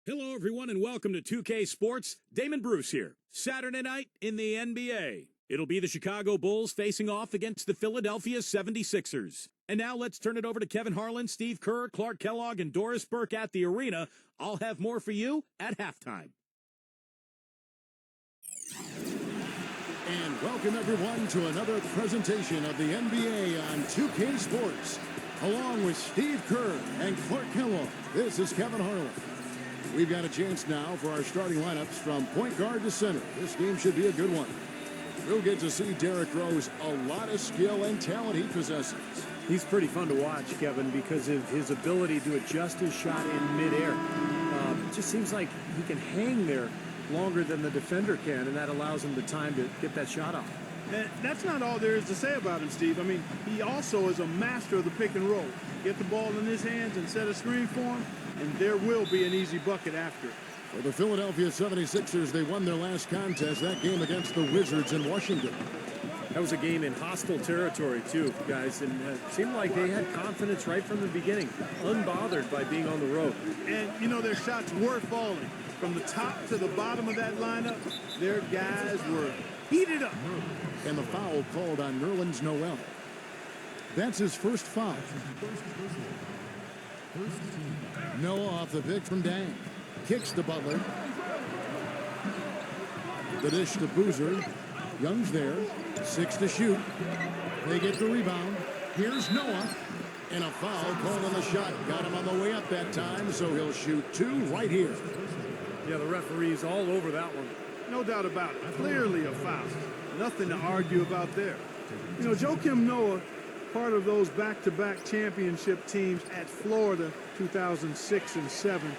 Hello, everyone, and welcome to 2K Sports. Damon Bruce here. Saturday night in the NBA. It'll be the Chicago Bulls facing off against the Philadelphia 76ers. And now let's turn it over to Kevin Harlan, Steve Kerr, Clark Kellogg, and Doris Burke at the arena. I'll have more for you at halftime. And welcome, everyone, to another presentation of the NBA on 2K Sports. Along with Steve Kerr and Clark Kellogg, this is Kevin Harlan. We've got a chance now for our starting lineups from point guard to center. This game should be a good one. We'll get to see Derrick Rose, a lot of skill and talent he possesses. He's pretty fun to watch, Kevin, because of his ability to adjust his shot in midair. It just seems like he can hang there longer than the defender can, and that allows him the time to get that shot off. And that's not all there is to say about him, Steve. I mean, he also is a master of the pick and roll. Get the ball in his hands and set a screen for him, and there will be an easy bucket after. For the Philadelphia 76ers, they won their last contest, that game against the Wizards in Washington. That was a game in hostile territory, too, guys, and it seemed like they had confidence right from the beginning, unbothered by being on the road. And, you know, their shots were falling. From the top to the bottom of that lineup, their guys were heated up. And the foul called on Nerlens Noel. That's his first foul. Noah off the pick from Dang. Kicks to Butler. The dish to Boozer. Young's there. 6 to shoot. They get the rebound. Here's Noah. And a foul called on the shot. Got him on the way up that time, so he'll shoot 2 right here. Yeah, the referee's all over that one. No doubt about it. Clearly a foul. Nothing to argue about there. You know, Joakim Noah, part of those back-to-back championship teams at Florida 2006 and 7,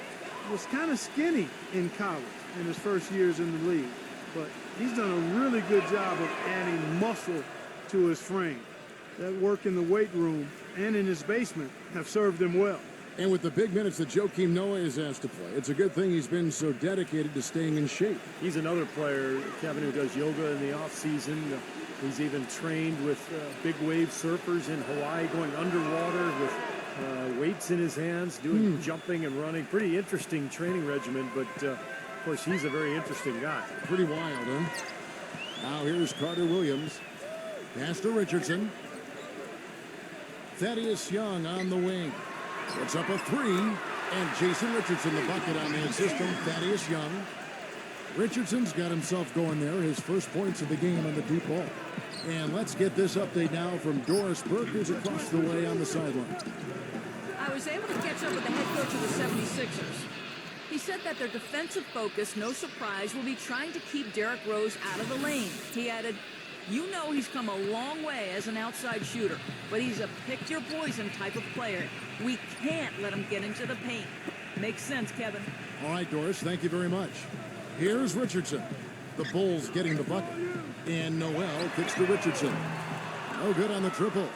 was kind of skinny in college in his first years in the league. But he's done a really good job of adding muscle to his frame. That work in the weight room and in his basement have served him well. And with the big minutes that Joakim Noah is asked to play, it's a good thing he's been so dedicated to staying in shape. He's another player, Kevin, who does yoga in the off-season. He's even trained with big wave surfers in Hawaii, going underwater with weights in his hands, doing jumping and running. Pretty interesting training regimen, but of course, he's a very interesting guy. Pretty wild, huh? Now here's Carter Williams. Pass to Richardson. Thaddeus Young on the wing. Puts up a 3, and Jason Richardson the bucket on the assist from Thaddeus Young. Richardson's got himself going there, his first points of the game on the deep ball. And let's get this update now from Doris Burke, who's across the way on the sideline. I was able to catch up with the head coach of the 76ers. He said that their defensive focus, no surprise, will be trying to keep Derrick Rose out of the lane. He added, "You know he's come a long way as an outside shooter, but he's a pick-your-poison type of player. We can't let him get into the paint." Makes sense, Kevin. All right, Doris, thank you very much. Here's Richardson. The Bulls getting the bucket. And Noel kicks to Richardson. No good on the triple.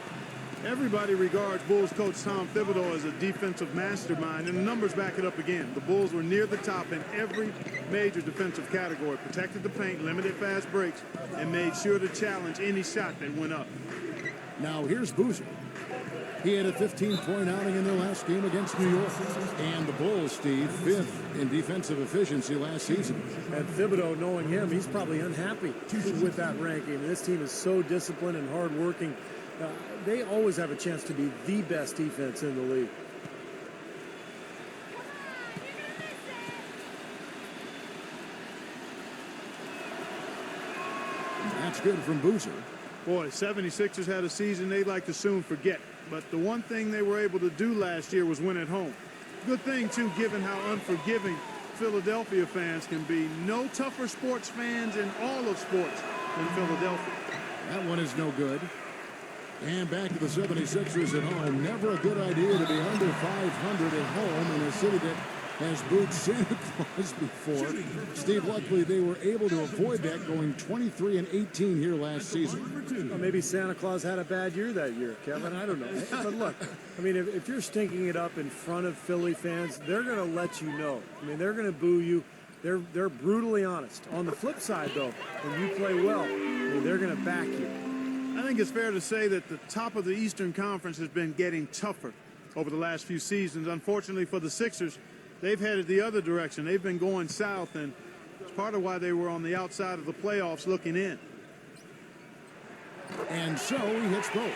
Everybody regards Bulls coach Tom Thibodeau as a defensive mastermind, and the numbers back it up again. The Bulls were near the top in every major defensive category, protected the paint, limited fast breaks, and made sure to challenge any shot that went up. Now here's Boozer. He had a 15-point outing in their last game against New York. And the Bulls, Steve, 5th in defensive efficiency last season. And Thibodeau, knowing him, he's probably unhappy with that ranking. This team is so disciplined and hardworking. They always have a chance to be the best defense in the league. That's good from Boozer. Boy, 76ers had a season they'd like to soon forget. But the one thing they were able to do last year was win at home. Good thing, too, given how unforgiving Philadelphia fans can be. No tougher sports fans in all of sports than Philadelphia. That one is no good. And back to the 76ers at home. Never a good idea to be under 500 at home in a city that has booed Santa Claus before. Steve, luckily they were able to avoid that, going 23-18 here last season. Well, maybe Santa Claus had a bad year that year, Kevin. I don't know. But look, I mean, if you're stinking it up in front of Philly fans, they're going to let you know. I mean, they're going to boo you. They're brutally honest. On the flip side, though, when you play well, I mean, they're going to back you. I think it's fair to say that the top of the Eastern Conference has been getting tougher over the last few seasons. Unfortunately for the Sixers, They've headed the other direction. They've been going south, and it's part of why they were on the outside of the playoffs looking in. And so he hits both.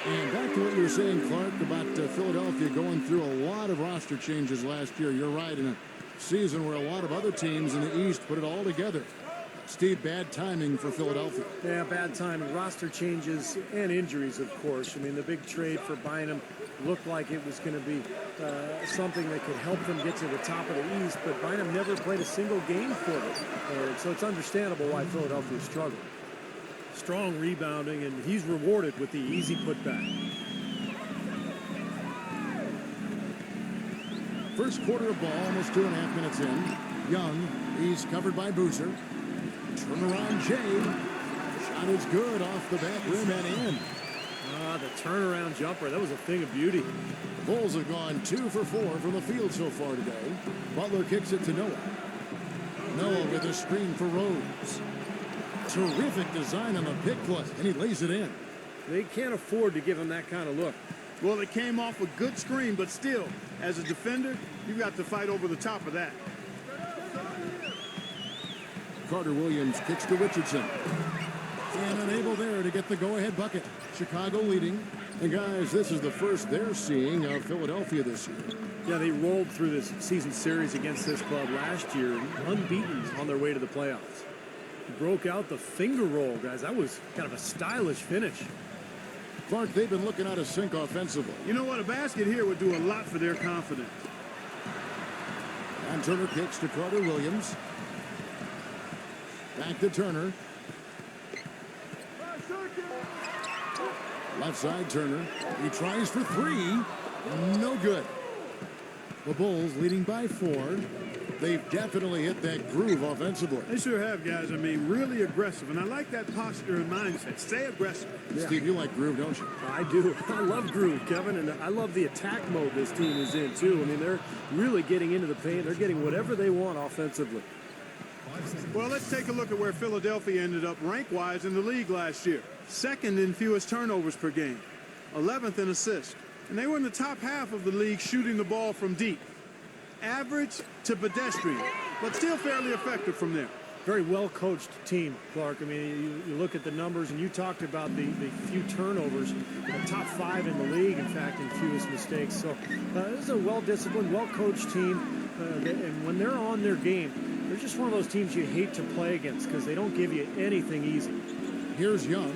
And back to what you were saying, Clark, about Philadelphia going through a lot of roster changes last year. You're right, in a season where a lot of other teams in the East put it all together. Steve, bad timing for Philadelphia. Yeah, bad timing. Roster changes and injuries, of course. I mean, the big trade for Bynum looked like it was going to be something that could help them get to the top of the East, but Bynum never played a single game for them. So it's understandable why Philadelphia struggled. Strong rebounding, and he's rewarded with the easy putback. First quarter of ball, almost 2.5 minutes in. Young, he's covered by Boozer. Turnaround Jay. Shot is good off the back rim and in. The turnaround jumper, that was a thing of beauty. The Bulls have gone 2 for 4 from the field so far today. Butler kicks it to Noah. Noah with a screen for Rose. Terrific design on the pick plus, and he lays it in. They can't afford to give him that kind of look. Well, it came off a good screen, but still, as a defender, you've got to fight over the top of that. Carter Williams kicks to Richardson. And unable there to get the go-ahead bucket. Chicago leading. And guys, this is the first they're seeing of Philadelphia this year. Yeah, they rolled through this season series against this club last year, unbeaten on their way to the playoffs. Broke out the finger roll, guys. That was kind of a stylish finish. Clark, they've been looking out of sync offensively. You know what? A basket here would do a lot for their confidence. And Turner kicks to Carter Williams. Back to Turner. Left side, Turner. He tries for 3. No good. The Bulls leading by 4. They've definitely hit that groove offensively. They sure have, guys. I mean, really aggressive. And I like that posture and mindset. Stay aggressive. Yeah. Steve, you like groove, don't you? I do. I love groove, Kevin, and I love the attack mode this team is in, too. I mean, they're really getting into the paint. They're getting whatever they want offensively. Well, let's take a look at where Philadelphia ended up rank-wise in the league last year. Second in fewest turnovers per game. 11th in assists. And they were in the top half of the league shooting the ball from deep. Average to pedestrian, but still fairly effective from there. Very well-coached team, Clark. I mean, you look at the numbers, and you talked about the few turnovers. Top 5 in the league, in fact, in fewest mistakes. So this is a well-disciplined, well-coached team. And when they're on their game, they're just one of those teams you hate to play against because they don't give you anything easy. Here's Young,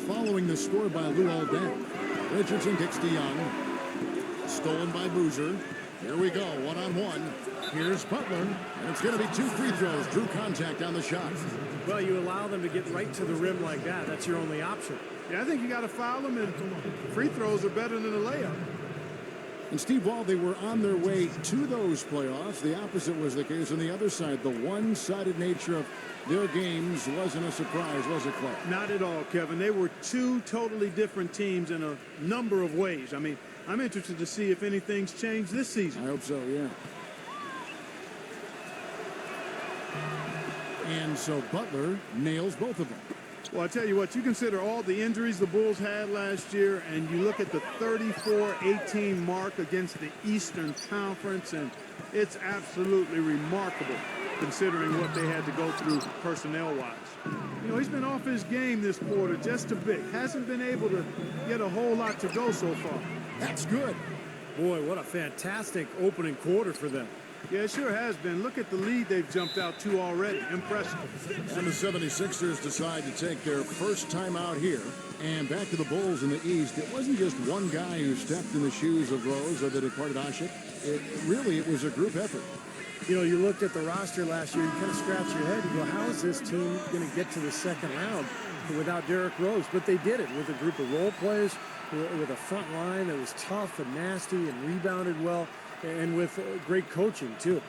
following the score by Luol Deng. Richardson kicks to Young. Stolen by Boozer. Here we go, one-on-one. Here's Butler, and it's going to be 2 free throws. Drew contact on the shot. Well, you allow them to get right to the rim like that. That's your only option. Yeah, I think you got to foul them, and free throws are better than a layup. And Steve, while they were on their way to those playoffs, the opposite was the case on the other side. The one-sided nature of their games wasn't a surprise, was it, Clark? Not at all, Kevin. They were 2 totally different teams in a number of ways. I mean, I'm interested to see if anything's changed this season. I hope so, yeah. And so Butler nails both of them. Well, I tell you what, you consider all the injuries the Bulls had last year, and you look at the 34-18 mark against the Eastern Conference, and it's absolutely remarkable considering what they had to go through personnel-wise. You know, he's been off his game this quarter just a bit. Hasn't been able to get a whole lot to go so far. That's good. Boy, what a fantastic opening quarter for them. Yeah, it sure has been. Look at the lead they've jumped out to already. Impressive. And the 76ers decide to take their first time out here. And back to the Bulls in the East. It wasn't just one guy who stepped in the shoes of Rose or the departed Asik. It was a group effort. You know, you looked at the roster last year, you kind of scratch your head. You go, how is this team going to get to the second round without Derrick Rose? But they did it with a group of role players, with a front line that was tough and nasty and rebounded well, and with great coaching, too.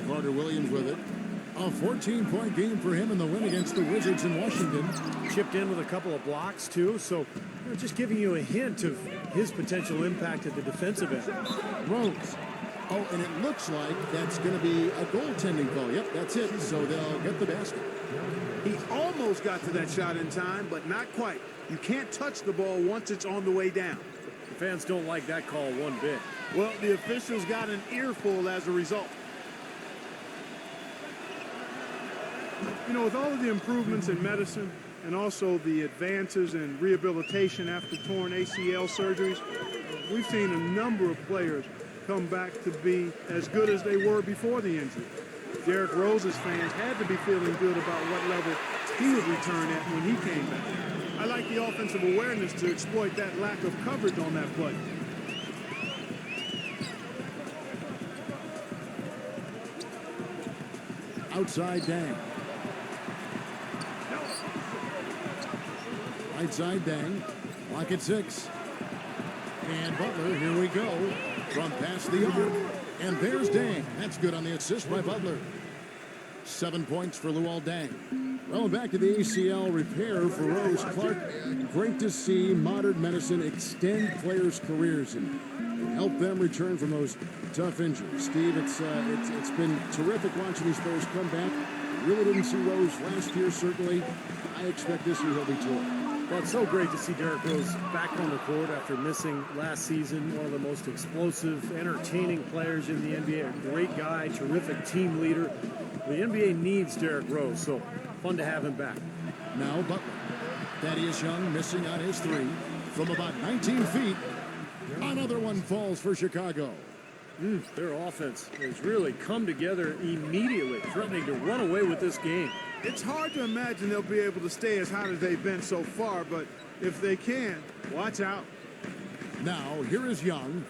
Carter Williams with it. A 14-point game for him in the win against the Wizards in Washington. Chipped in with a couple of blocks, too. So just giving you a hint of his potential impact at the defensive end. Rose. Oh, and it looks like that's going to be a goaltending call. Yep, that's it. So they'll get the basket. He almost got to that shot in time, but not quite. You can't touch the ball once it's on the way down. The fans don't like that call one bit. Well, the officials got an earful as a result. You know, with all of the improvements in medicine and also the advances in rehabilitation after torn ACL surgeries, we've seen a number of players come back to be as good as they were before the injury. Derrick Rose's fans had to be feeling good about what level he would return at when he came back. I like the offensive awareness to exploit that lack of coverage on that play. Outside Dang. Right side Dang. Lock at 6. And Butler, here we go. From past the arc. And there's Dang. That's good on the assist by Butler. 7 points for Luol Deng. Well, back to the ACL repair for Rose Clark. Great to see modern medicine extend players' careers and help them return from those tough injuries. Steve, it's been terrific watching these players come back. Really didn't see Rose last year, certainly. I expect this year he'll be too. Well, it's so great to see Derrick Rose back on the court after missing last season. One of the most explosive, entertaining players in the NBA. A great guy, terrific team leader. The NBA needs Derrick Rose, so fun to have him back. Now Butler. Thaddeus Young missing on his 3 from about 19 feet. Another one falls for Chicago. Their offense has really come together immediately, threatening to run away with this game. It's hard to imagine they'll be able to stay as hot as they've been so far, but if they can, watch out. Now, here is Young.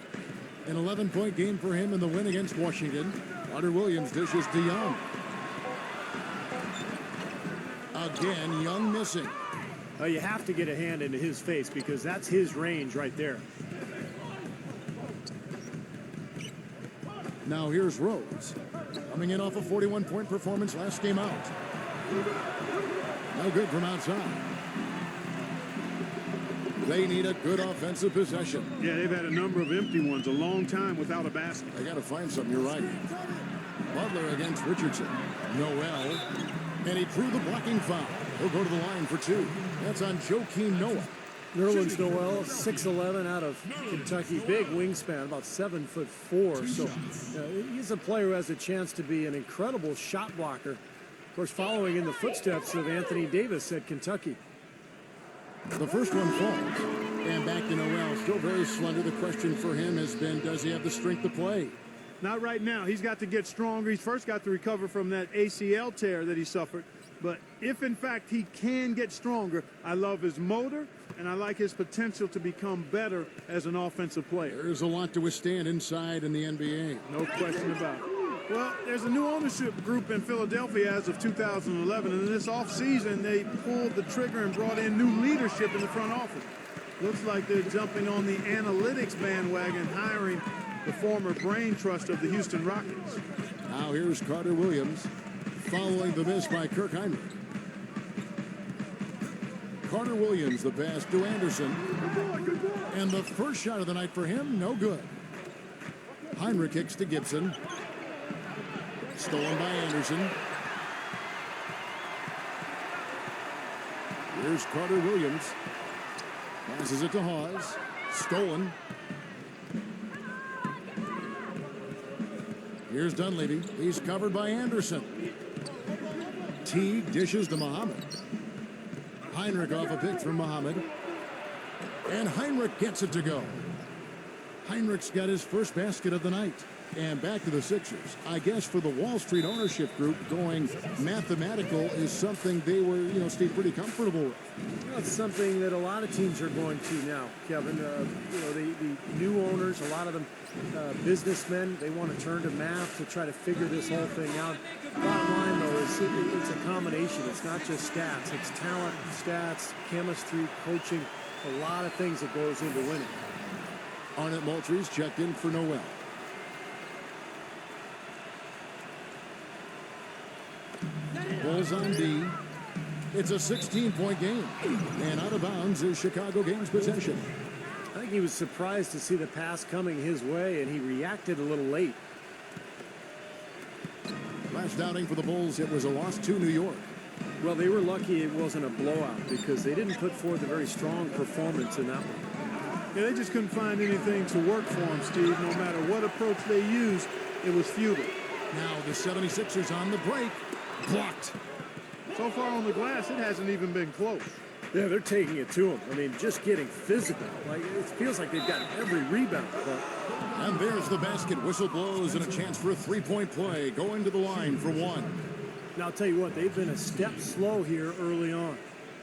An 11-point game for him in the win against Washington. Carter Williams dishes to Young. Again, Young missing. You have to get a hand into his face because that's his range right there. Now here's Rose. Coming in off a 41-point performance last game out. No good from outside. They need a good offensive possession. Yeah, they've had a number of empty ones, a long time without a basket. They got to find something, you're right. Butler against Richardson. Noel. And he drew the blocking foul. He'll go to the line for 2. That's on Joakim Noah. Nerlens Noel, 6'11", out of Kentucky, big wingspan, about 7'4". So he's a player who has a chance to be an incredible shot blocker. Of course, following in the footsteps of Anthony Davis at Kentucky. The first one falls. And back to Noel. Still very slender. The question for him has been, does he have the strength to play? Not right now. He's got to get stronger. He's first got to recover from that ACL tear that he suffered. But if, in fact, he can get stronger, I love his motor, and I like his potential to become better as an offensive player. There's a lot to withstand inside in the NBA. No question about it. Well, there's a new ownership group in Philadelphia as of 2011, and in this offseason, they pulled the trigger and brought in new leadership in the front office. Looks like they're jumping on the analytics bandwagon, hiring the former brain trust of the Houston Rockets. Now here's Carter Williams, following the miss by Kirk Heinrich. Carter Williams, the pass to Anderson. And the first shot of the night for him, no good. Heinrich kicks to Gibson. Stolen by Anderson. Here's Carter Williams. Passes it to Hawes. Stolen. Here's Dunleavy. He's covered by Anderson. Teague dishes to Muhammad. Heinrich off a pick from Muhammad. And Heinrich gets it to go. Heinrich's got his first basket of the night. And back to the Sixers. I guess for the Wall Street ownership group, going mathematical is something they were, Steve, pretty comfortable with. That's something that a lot of teams are going to now, Kevin. The new owners, a lot of them businessmen, they want to turn to math to try to figure this whole thing out. Bottom line, though, is it's a combination. It's not just stats. It's talent, stats, chemistry, coaching, a lot of things that goes into winning. Arnett Moultries checked in for Noel. Bulls on D. It's a 16-point game. And out of bounds is Chicago gains possession. I think he was surprised to see the pass coming his way, and he reacted a little late. Last outing for the Bulls, it was a loss to New York. Well, they were lucky it wasn't a blowout because they didn't put forth a very strong performance in that one. Yeah, they just couldn't find anything to work for them, Steve. No matter what approach they used, it was futile. Now the 76ers on the break. Blocked. So far on the glass, it hasn't even been close. Yeah, they're taking it to him. I mean, just getting physical. Like, it feels like they've got every rebound. But And there's the basket. Whistle blows and a chance for a three-point play. Going to the line for one. now I'll tell you what, they've been a step slow here early on.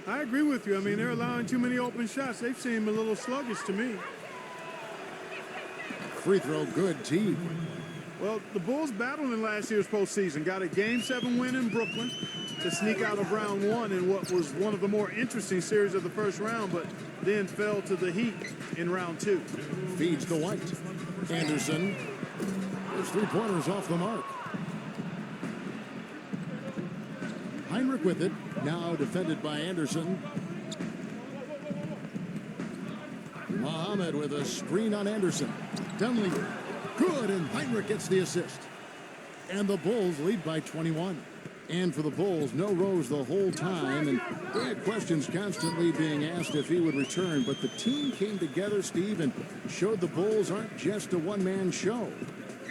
I agree with you. I mean, they're allowing too many open shots. They've seemed a little sluggish to me. Free throw good, Teague. Well, the Bulls battled in last year's postseason. Got a Game 7 win in Brooklyn to sneak out of round one in what was one of the more interesting series of the first round, but then fell to the Heat in round two. Feeds to White. Anderson. His three-pointers off the mark. Heinrich with it. Now defended by Anderson. Muhammad with a screen on Anderson. Dunleavy. Good, and Heinrich gets the assist. And the Bulls lead by 21. And for the Bulls, no Rose the whole time. And they had questions constantly being asked if he would return. But the team came together, Steve, and showed the Bulls aren't just a one-man show.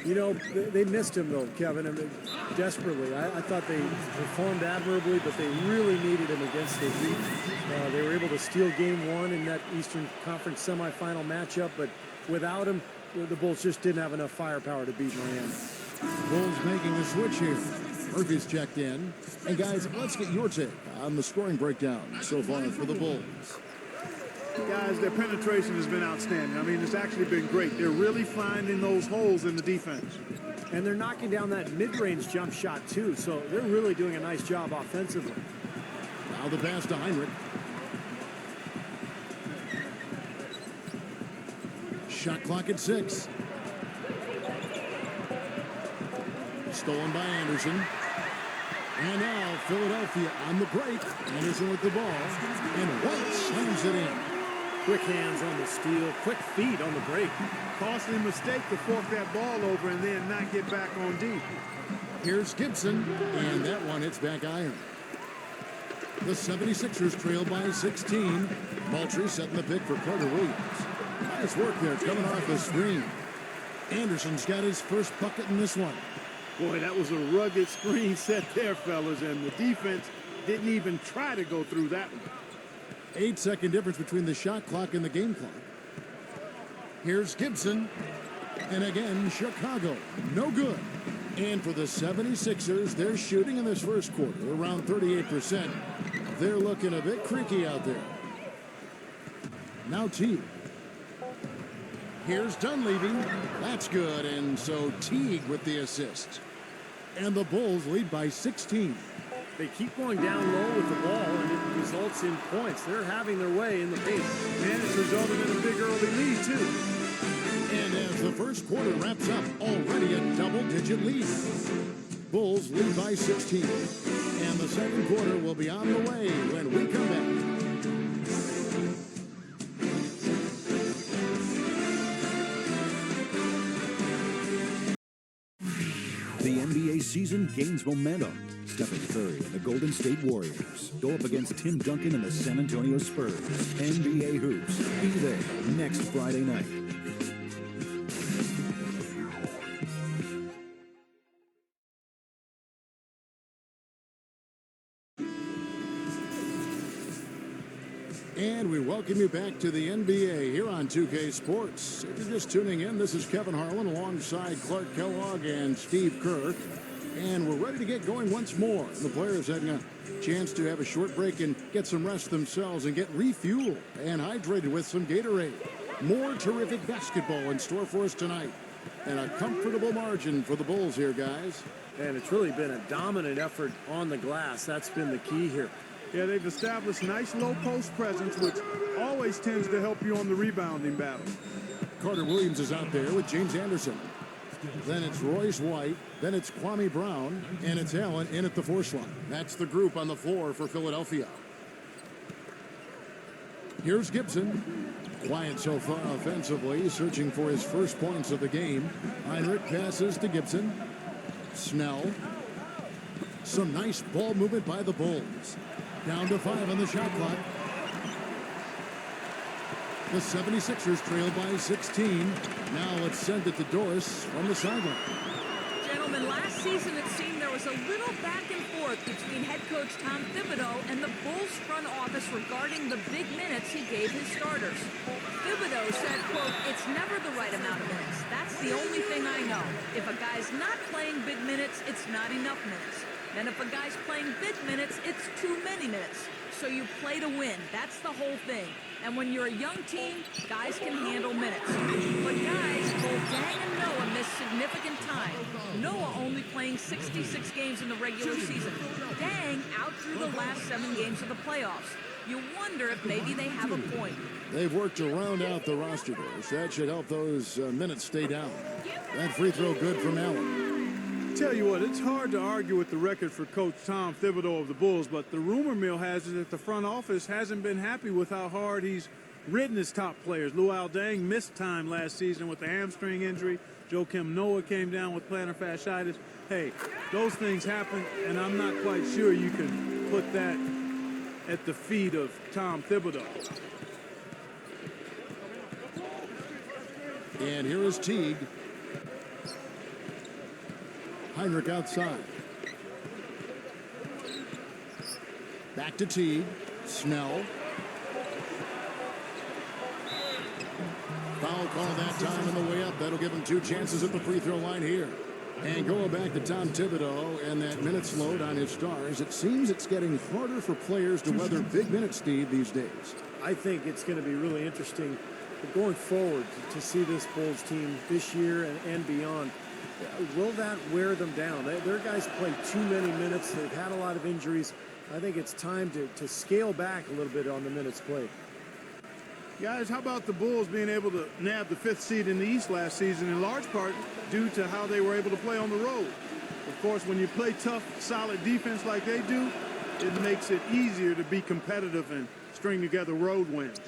You know, they missed him, though, Kevin, I mean, desperately. I thought they performed admirably, but they really needed him against the Heat. They were able to steal game one in that Eastern Conference semifinal matchup, but without him, the Bulls just didn't have enough firepower to beat Miami. Bulls making a switch here. Murphy's checked in. And guys, let's get your take on the scoring breakdown so far for the Bulls. Guys, their penetration has been outstanding. I mean, it's actually been great. They're really finding those holes in the defense. And they're knocking down that mid-range jump shot, too, so they're really doing a nice job offensively. Now the pass to Heinrich. Shot clock at 6. Stolen by Anderson. And now Philadelphia on the break. Anderson with the ball. And White slams it in. Quick hands on the steal, quick feet on the break. Costly mistake to fork that ball over and then not get back on deep. Here's Gibson. And that one hits back iron. The 76ers trail by 16. Moultrie setting the pick for Carter Williams. Nice work there coming off the screen. Anderson's got his first bucket in this one. Boy, that was a rugged screen set there, fellas, and the defense didn't even try to go through that one. 8-second difference between the shot clock and the game clock. Here's Gibson. And again, Chicago. No good. And for the 76ers, they're shooting in this first quarter around 38%. They're looking a bit creaky out there. Now Teague. Here's Dunleavy. That's good. And so Teague with the assist. And the Bulls lead by 16. They keep going down low with the ball, and it results in points. They're having their way in the paint. And it's resulted in a big early lead, too. And as the first quarter wraps up, already a double-digit lead. Bulls lead by 16. And the second quarter will be on the way when we come back. The NBA season gains momentum. Stephen Curry and the Golden State Warriors go up against Tim Duncan and the San Antonio Spurs. NBA Hoops. Be there next Friday night. And we welcome you back to the NBA here on 2K Sports. If you're just tuning in, this is Kevin Harlan alongside Clark Kellogg and Steve Kerr. And we're ready to get going once more. The players having a chance to have a short break and get some rest themselves and get refueled and hydrated with some Gatorade. More terrific basketball in store for us tonight. And a comfortable margin for the Bulls here, guys. And it's really been a dominant effort on the glass. That's been the key here. Yeah, they've established nice low-post presence, which always tends to help you on the rebounding battle. Carter Williams is out there with James Anderson. Then it's Royce White. Then it's Kwame Brown. And it's Allen in at the 4 slot. That's the group on the floor for Philadelphia. Here's Gibson. Quiet so far offensively, searching for his first points of the game. Heinrich passes to Gibson. Snell. Some nice ball movement by the Bulls. Down to 5 on the shot clock. The 76ers trail by 16. Now let's send it to Doris from the sideline. Gentlemen, last season it seemed there was a little back and forth between head coach Tom Thibodeau and the Bulls front office regarding the big minutes he gave his starters. Thibodeau said, quote, "It's never the right amount of minutes. That's the only thing I know. If a guy's not playing big minutes, it's not enough minutes. And if a guy's playing big minutes, it's too many minutes. So you play to win. That's the whole thing. And when you're a young team, guys can handle minutes. But guys, both Dang and Noah missed significant time. Noah only playing 66 games in the regular season. Dang out through the last 7 games of the playoffs. You wonder if maybe they have a point. They've worked to round out the roster, Doris. That should help those minutes stay down. That free throw good from Allen. Tell you what, it's hard to argue with the record for Coach Tom Thibodeau of the Bulls, but the rumor mill has it that the front office hasn't been happy with how hard he's ridden his top players. Luol Deng missed time last season with the hamstring injury. Joakim Noah came down with plantar fasciitis. Hey, those things happen, and I'm not quite sure you can put that at the feet of Tom Thibodeau. And here is Teague. Heinrich outside. Back to Teague. Snell. Foul call that time on the way up. That'll give him 2 chances at the free throw line here. And going back to Tom Thibodeau and that minutes load on his stars, it seems it's getting harder for players to weather big minutes, Steve, these days. I think it's going to be really interesting going forward to see this Bulls team this year and beyond. Will that wear them down? Their guys play too many minutes. They've had a lot of injuries. I think it's time to scale back a little bit on the minutes played. Guys, how about the Bulls being able to nab the 5th seed in the East last season, in large part due to how they were able to play on the road? Of course, when you play tough, solid defense like they do, it makes it easier to be competitive and string together road wins.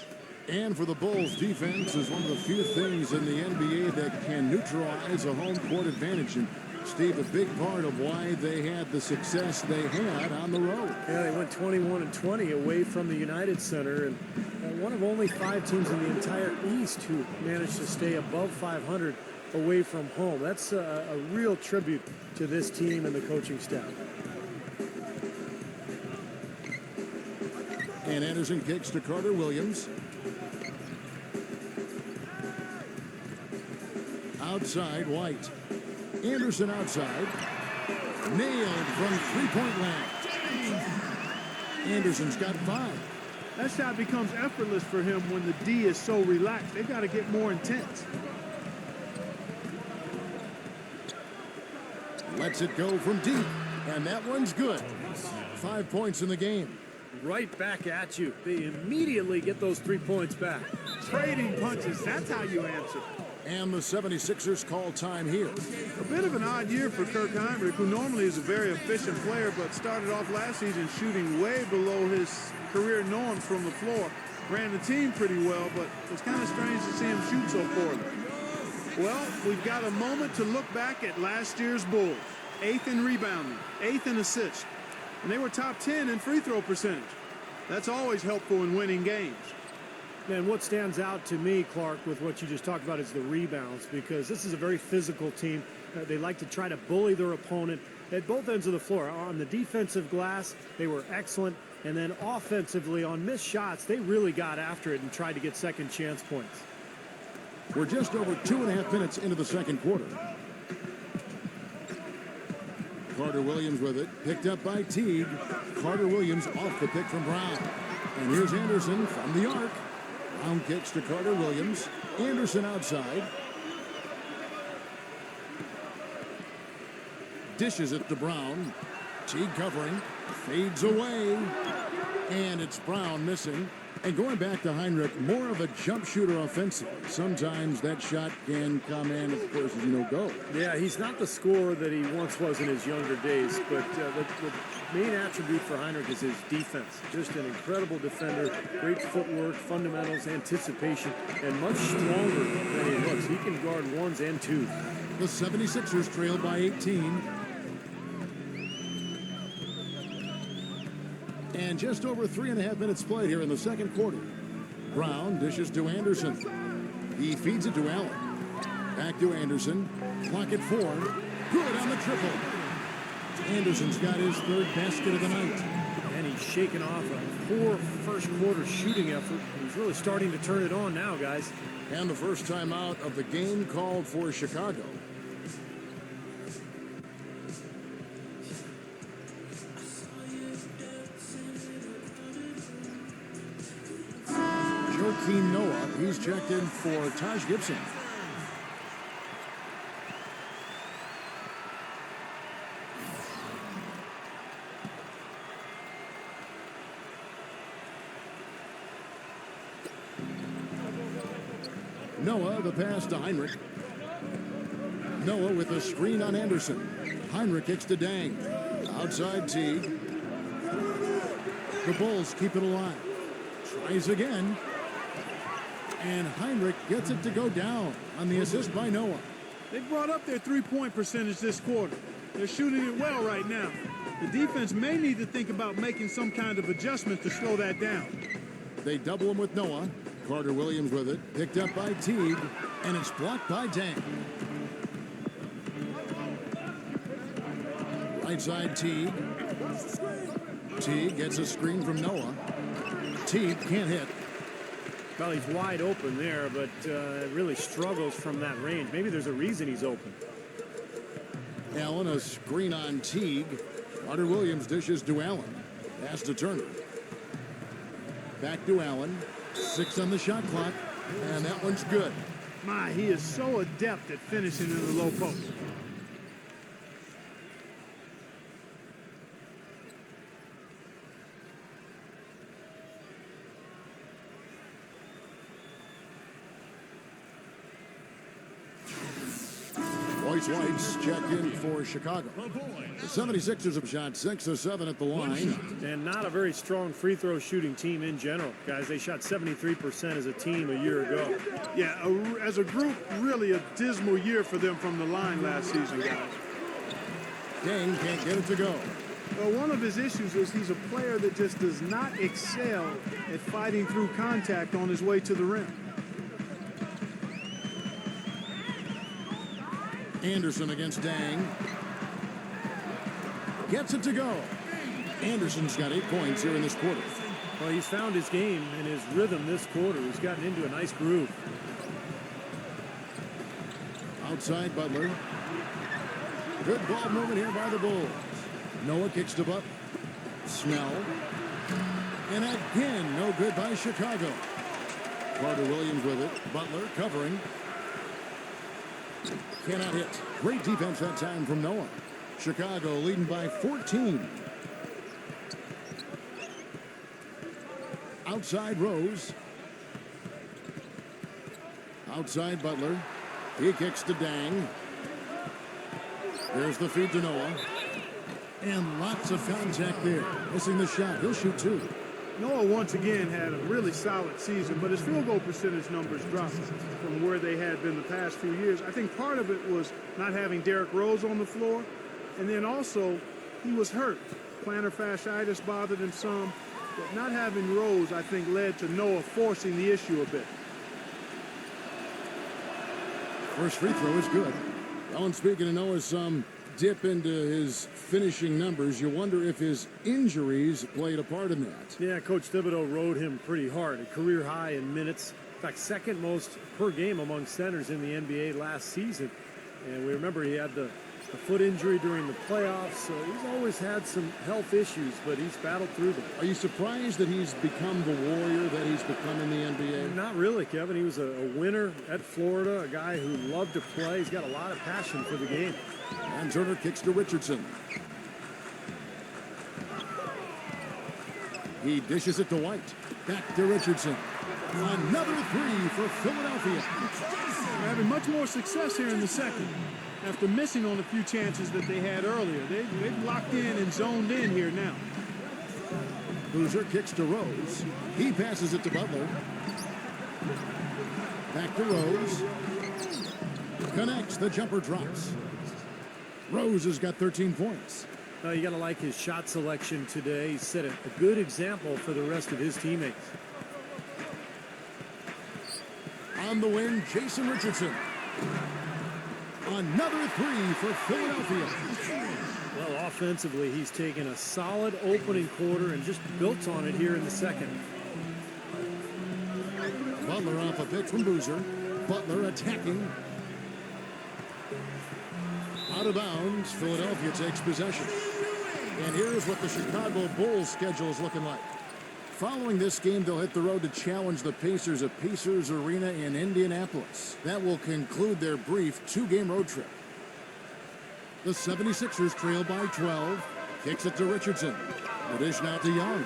And for the Bulls, defense is one of the few things in the NBA that can neutralize a home court advantage. And Steve, a big part of why they had the success they had on the road. Yeah, they went 21-20 away from the United Center, and one of only 5 teams in the entire East who managed to stay above 500 away from home. That's a real tribute to this team and the coaching staff. And Anderson kicks to Carter Williams. Outside, White. Anderson outside. Nailed from three-point land. Anderson's got 5. That shot becomes effortless for him when the D is so relaxed. They've got to get more intense. Lets it go from deep. And that one's good. 5 points in the game. Right back at you. They immediately get those 3 points back. Trading punches, that's how you answer. And the 76ers call time here. A bit of an odd year for Kirk Heinrich, who normally is a very efficient player, but started off last season shooting way below his career norms from the floor. Ran the team pretty well, but it's kind of strange to see him shoot so poorly. Well, we've got a moment to look back at last year's Bulls. 8th in rebounding, 8th in assists, and they were top 10 in free throw percentage. That's always helpful in winning games. And what stands out to me, Clark, with what you just talked about is the rebounds, because this is a very physical team. They like to try to bully their opponent at both ends of the floor. On the defensive glass, they were excellent. And then offensively, on missed shots, they really got after it and tried to get second chance points. We're just over 2.5 minutes into the second quarter. Carter Williams with it. Picked up by Teague. Carter Williams off the pick from Brown. And here's Anderson from the arc. Brown kicks to Carter Williams. Anderson outside. Dishes it to Brown. Teague covering. Fades away. And it's Brown missing. And going back to Heinrich, more of a jump shooter offensively. Sometimes that shot can come in, of course, as you know, go. Yeah, he's not the scorer that he once was in his younger days, but the main attribute for Heinrich is his defense. Just an incredible defender, great footwork, fundamentals, anticipation, and much stronger than he looks. He can guard ones and twos. The 76ers trail by 18. And just over 3.5 minutes played here in the second quarter. Brown dishes to Anderson. He feeds it to Allen. Back to Anderson. Clock at 4. Good on the triple. Anderson's got his third basket of the night. And he's shaking off a poor first quarter shooting effort. He's really starting to turn it on now, guys. And the first time out of the game called for Chicago. Joakim Noah, he's checked in for Taj Gibson. Noah, the pass to Heinrich. Noah with a screen on Anderson. Heinrich kicks to Dang. Outside Teague. The Bulls keep it alive. Tries again. And Heinrich gets it to go down on the assist by Noah. They brought up their three-point percentage this quarter. They're shooting it well right now. The defense may need to think about making some kind of adjustment to slow that down. They double him with Noah. Carter Williams with it. Picked up by Teague. And it's blocked by Dang. Right side Teague. Teague gets a screen from Noah. Teague can't hit. Well, he's wide open there, but really struggles from that range. Maybe there's a reason he's open. Allen, a screen on Teague. Carter Williams dishes to Allen. Pass to Turner. Back to Allen. 6 on the shot clock. And that one's good. My, he is so adept at finishing in the low post. Royce White's checked in for Chicago. The 76ers have shot 6 of 7 at the line. And not a very strong free throw shooting team in general. Guys, they shot 73% as a team a year ago. Yeah, as a group, really a dismal year for them from the line last season, guys. Dang can't get it to go. Well, one of his issues is he's a player that just does not excel at fighting through contact on his way to the rim. Anderson against Dang. Gets it to go. Anderson's got 8 points here in this quarter. Well, he's found his game and his rhythm this quarter. He's gotten into a nice groove. Outside Butler. Good ball movement here by the Bulls. Noah kicks to Butler. Snell. And again, no good by Chicago. Carter Williams with it. Butler covering. Cannot hit. Great defense that time from Noah. Chicago leading by 14. Outside Rose. Outside Butler. He kicks to Dang. There's the feed to Noah. And lots of contact there. Missing the shot. He'll shoot 2. Noah once again had a really solid season, but his field goal percentage numbers dropped from where they had been the past few years. I think part of it was not having Derrick Rose on the floor, and then also he was hurt. Plantar fasciitis bothered him some, but not having Rose, I think, led to Noah forcing the issue a bit. First free throw is good. Well, and speaking of Noah, some dip into his finishing numbers. You wonder if his injuries played a part in that. Yeah, Coach Thibodeau rode him pretty hard. A career high in minutes. In fact, second most per game among centers in the NBA last season. And we remember he had the foot injury during the playoffs. So he's always had some health issues, but he's battled through them. Are you surprised that he's become the warrior that he's become in the NBA? Not really, Kevin. He was a winner at Florida, a guy who loved to play. He's got a lot of passion for the game. And Turner kicks to Richardson. He dishes it to White. Back to Richardson. Another 3 for Philadelphia. They're having much more success here in the second after missing on a few chances that they had earlier. They've locked in and zoned in here now. Boozer kicks to Rose. He passes it to Butler. Back to Rose. Connects. The jumper drops. Rose has got 13 points. You got to like his shot selection today. He set a good example for the rest of his teammates. On the wing, Jason Richardson. Another three for Philadelphia. Well, offensively, he's taken a solid opening quarter and just built on it here in the second. Butler off a pick from Boozer. Butler attacking. Out of bounds, Philadelphia takes possession. And here's what the Chicago Bulls schedule is looking like. Following this game, they'll hit the road to challenge the Pacers at Pacers Arena in Indianapolis. That will conclude their brief two-game road trip. The 76ers trail by 12. Kicks it to Richardson. The dish now to Young.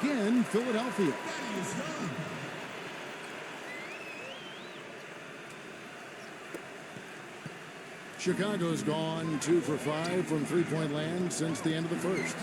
Again, Philadelphia. Chicago's gone 2 for 5 from three-point land since the end of the first.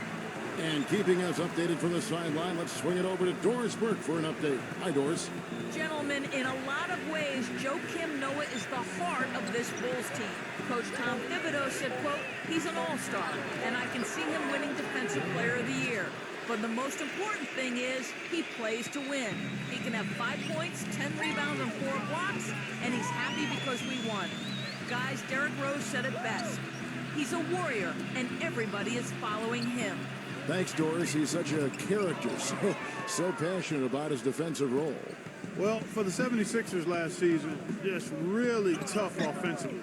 And keeping us updated from the sideline, let's swing it over to Doris Burke for an update. Hi, Doris. Gentlemen, in a lot of ways, Joakim Noah is the heart of this Bulls team. Coach Tom Thibodeau said, quote, he's an all-star, and I can see him winning Defensive Player of the Year. But the most important thing is he plays to win. He can have 5 points, 10 rebounds, and 4 blocks, and he's happy because we won. Guys, Derrick Rose said it best. He's a warrior, and everybody is following him. Thanks, Doris. He's such a character, so passionate about his defensive role. Well, for the 76ers last season, just really tough offensively.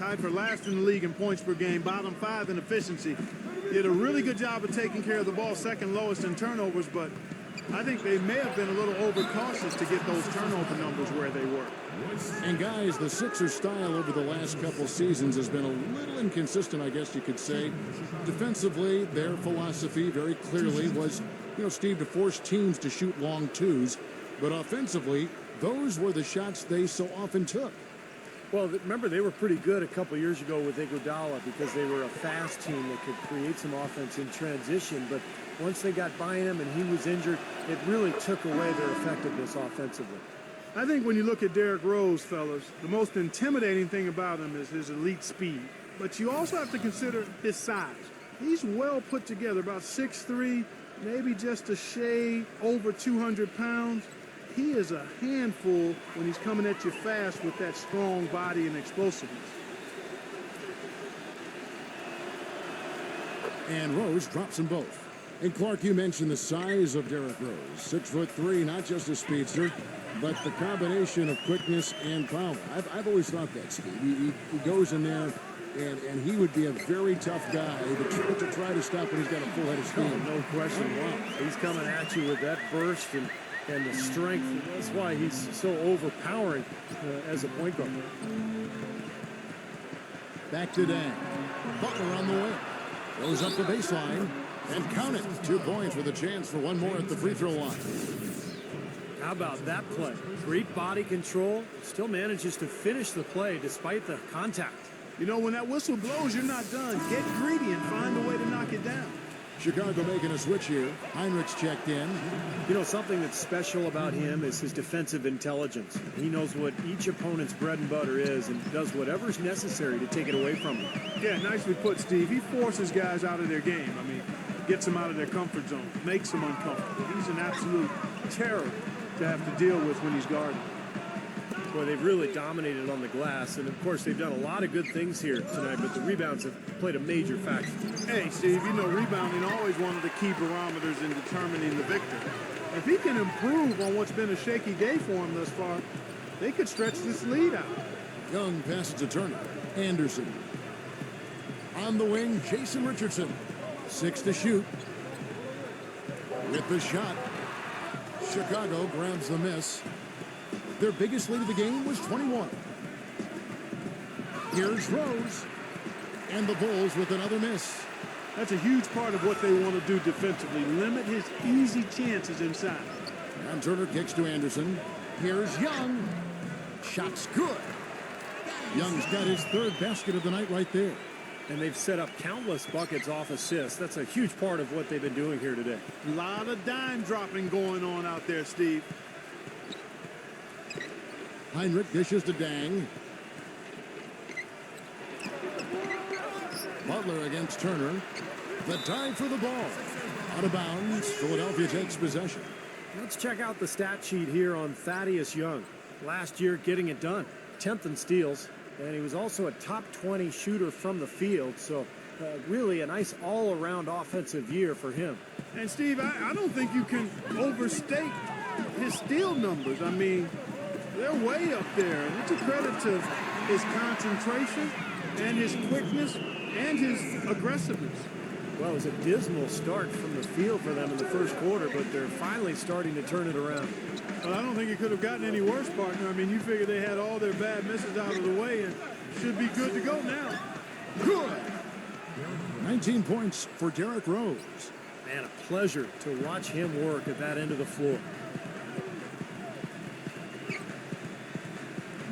Tied for last in the league in points per game, bottom 5 in efficiency. Did a really good job of taking care of the ball, second lowest in turnovers, but I think they may have been a little overcautious to get those turnover numbers where they were. And guys, the Sixers style over the last couple seasons has been a little inconsistent, I guess you could say. Defensively, their philosophy very clearly was, Steve, to force teams to shoot long twos. But offensively, those were the shots they so often took. Well, remember, they were pretty good a couple years ago with Iguodala because they were a fast team that could create some offense in transition. But once they got by him and he was injured, it really took away their effectiveness offensively. I think when you look at Derrick Rose, fellas, the most intimidating thing about him is his elite speed. But you also have to consider his size. He's well put together, about 6'3", maybe just a shade over 200 pounds. He is a handful when he's coming at you fast with that strong body and explosiveness. And Rose drops them both. And Clark, you mentioned the size of Derrick Rose. 6'3", not just a speedster, but the combination of quickness and power. I've always thought that, Steve. He goes in there, and he would be a very tough guy to try to stop when he's got a full head of steam. No question. Wow. He's coming at you with that burst and the strength. That's why he's so overpowering as a point guard. Back to Dan. Butler on the wing. Goes up the baseline. And count it. 2 points with a chance for one more at the free throw line. How about that play? Great body control. Still manages to finish the play despite the contact. When that whistle blows, you're not done. Get greedy and find a way to knock it down. Chicago making a switch here. Heinrich's checked in. Something that's special about him is his defensive intelligence. He knows what each opponent's bread and butter is and does whatever's necessary to take it away from them. Yeah, nicely put, Steve. He forces guys out of their game. Gets them out of their comfort zone, makes them uncomfortable. He's an absolute terror to have to deal with when he's guarding. Boy, they've really dominated on the glass, and of course they've done a lot of good things here tonight, but the rebounds have played a major factor. Hey, Steve, rebounding always one of the key barometers in determining the victor. If he can improve on what's been a shaky day for him thus far, they could stretch this lead out. Young passes to Turner. Anderson. On the wing, Jason Richardson. 6 to shoot. With the shot, Chicago grabs the miss. Their biggest lead of the game was 21. Here's Rose. And the Bulls with another miss. That's a huge part of what they want to do defensively. Limit his easy chances inside. And Turner kicks to Anderson. Here's Young. Shot's good. Young's got his 3rd basket of the night right there. And they've set up countless buckets off assists. That's a huge part of what they've been doing here today. A lot of dime dropping going on out there, Steve. Heinrich dishes to Dang. Butler against Turner. The dive for the ball. Out of bounds. Philadelphia takes possession. Let's check out the stat sheet here on Thaddeus Young. Last year, getting it done. 10th in steals, and he was also a top 20 shooter from the field, so really a nice all-around offensive year for him. And Steve, I don't think you can overstate his steal numbers. I mean, they're way up there. And it's a credit to his concentration and his quickness and his aggressiveness. Well, it was a dismal start from the field for them in the first quarter, but they're finally starting to turn it around. Well, I don't think it could have gotten any worse, partner. I mean, you figure they had all their bad misses out of the way and should be good to go now. Good. 19 points for Derrick Rose. Man, a pleasure to watch him work at that end of the floor.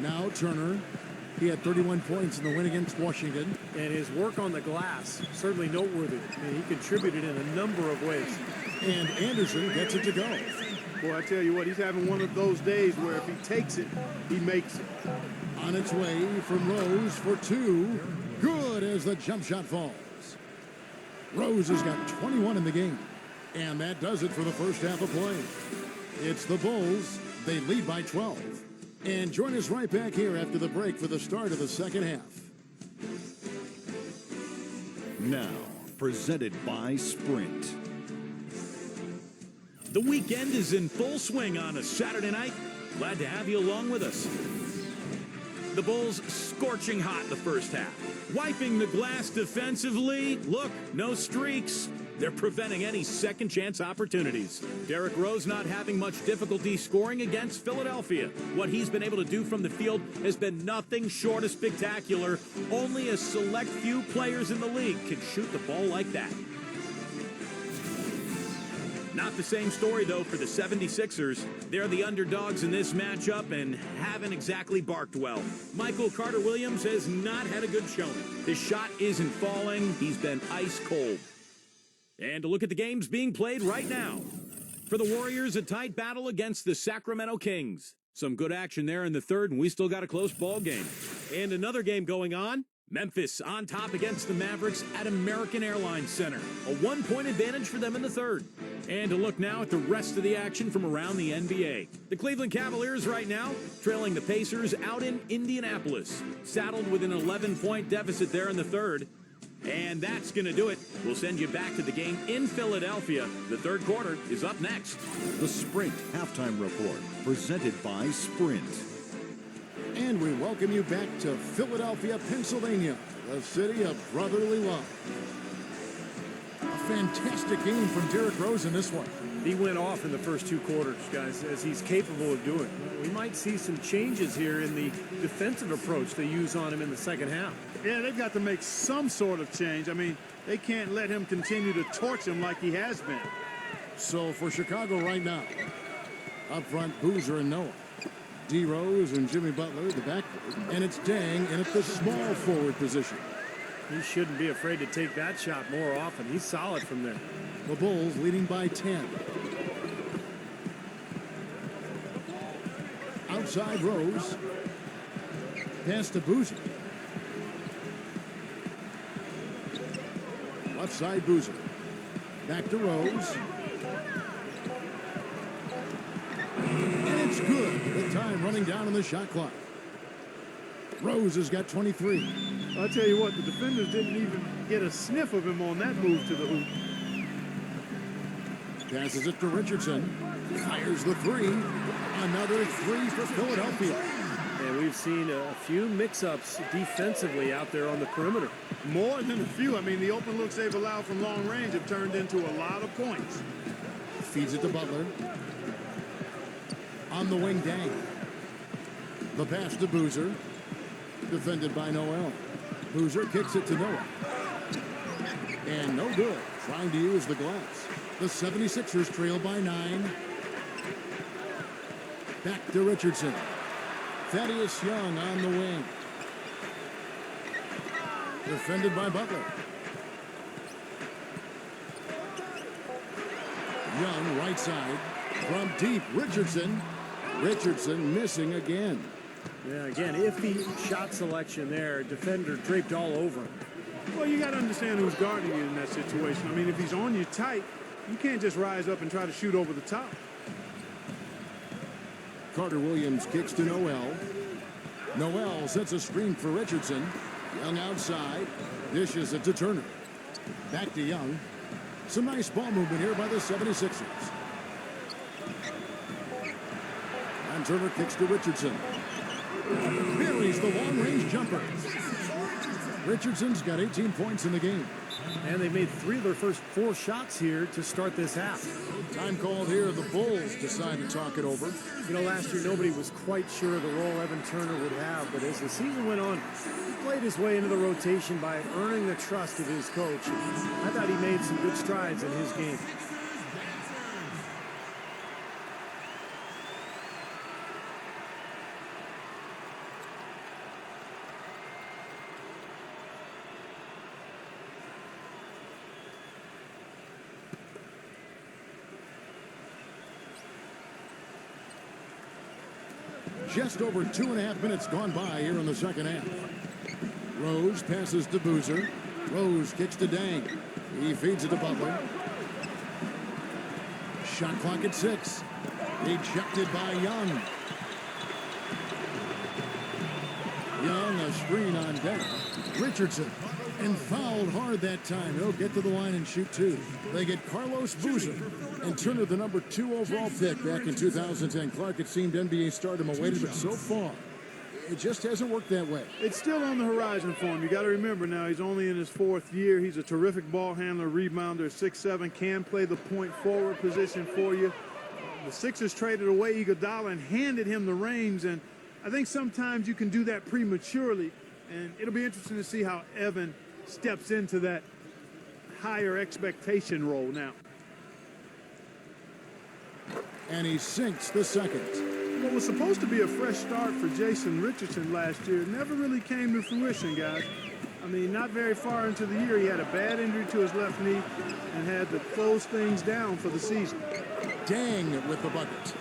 Now Turner. He had 31 points in the win against Washington. And his work on the glass, certainly noteworthy. I mean, he contributed in a number of ways. And Anderson gets it to go. Boy, I tell you what, he's having one of those days where if he takes it, he makes it. On its way from Rose for two. Good as the jump shot falls. Rose has got 21 in the game. And that does it for the first half of play. It's the Bulls. They lead by 12. And join us right back here after the break for the start of the second half. Now, presented by Sprint. The weekend is in full swing on a Saturday night. Glad to have you along with us. The Bulls scorching hot in the first half. Wiping the glass defensively. Look, no streaks. They're preventing any second chance opportunities. Derrick Rose not having much difficulty scoring against Philadelphia. What he's been able to do from the field has been nothing short of spectacular. Only a select few players in the league can shoot the ball like that. Not the same story, though, for the 76ers. They're the underdogs in this matchup and haven't exactly barked well. Michael Carter-Williams has not had a good showing. His shot isn't falling. He's been ice cold. And to look at the games being played right now. For the Warriors, a tight battle against the Sacramento Kings. Some good action there in the third, and we still got a close ball game. And another game going on. Memphis on top against the Mavericks at American Airlines Center. A 1-point advantage for them in the third. And to look now at the rest of the action from around the NBA. The Cleveland Cavaliers right now trailing the Pacers out in Indianapolis. Saddled with an 11-point deficit there in the third. And that's going to do it. We'll send you back to the game in Philadelphia. The third quarter is up next. The Sprint Halftime Report, presented by Sprint. And we welcome you back to Philadelphia, Pennsylvania, the city of brotherly love. A fantastic game from Derrick Rose in this one. He went off in the first two quarters, guys, as he's capable of doing. We might see some changes here in the defensive approach they use on him in the second half. Yeah, they've got to make some sort of change. I mean, they can't let him continue to torch him like he has been. So for Chicago right now, up front, Boozer and Noah. D. Rose and Jimmy Butler, the backcourt. And it's Deng in at the small forward position. He shouldn't be afraid to take that shot more often. He's solid from there. The Bulls leading by 10. Outside Rose. Pass to Boozer. Left side Boozer. Back to Rose. And it's good. The time running down on the shot clock. Rose has got 23. I'll tell you what, the defenders didn't even get a sniff of him on that move to the hoop. Passes it to Richardson. Fires the three. Another three for Philadelphia. And we've seen a few mix-ups defensively out there on the perimeter. More than a few. I mean, the open looks they've allowed from long range have turned into a lot of points. Feeds it to Butler. On the wing, Deng. The pass to Boozer. Defended by Noel. Boozer kicks it to Noah. And no good. Trying to use the glass. The 76ers trail by 9. Back to Richardson. Thaddeus Young on the wing. Defended by Butler. Young right side. From deep, Richardson. Richardson missing again. Yeah, again, iffy shot selection there. Defender draped all over him. Well, you got to understand who's guarding you in that situation. I mean, if he's on you tight, you can't just rise up and try to shoot over the top. Carter Williams kicks to Noel. Noel sets a screen for Richardson. Young outside. Dishes it to Turner. Back to Young. Some nice ball movement here by the 76ers. And Turner kicks to Richardson. Buries the long-range jumper. Richardson's got 18 points in the game. And they made 3 of their first 4 shots here to start this half. Time called here. The Bulls decide to talk it over. You know, last year nobody was quite sure the role Evan Turner would have, but as the season went on, he played his way into the rotation by earning the trust of his coach. I thought he made some good strides in his game. Just over 2.5 minutes gone by here in the second half. Rose passes to Boozer. Rose kicks to Dang. He feeds it to Butler. Shot clock at 6. Ejected by Young. Young, a screen on deck. Richardson, and fouled hard that time. He'll get to the line and shoot 2. They get Carlos Boozer. And Turner, the number 2 overall pick back in 2010. Clark, it seemed NBA stardom awaited, but so far, it just hasn't worked that way. It's still on the horizon for him. You got to remember now, he's only in his 4th year. He's a terrific ball handler, rebounder, 6'7", can play the point forward position for you. The Sixers traded away Iguodala and handed him the reins, and I think sometimes you can do that prematurely, and it'll be interesting to see how Evan steps into that higher expectation role now. And he sinks the second. What was supposed to be a fresh start for Jason Richardson last year never really came to fruition, guys. I mean, not very far into the year, he had a bad injury to his left knee and had to close things down for the season. Dang with the bucket.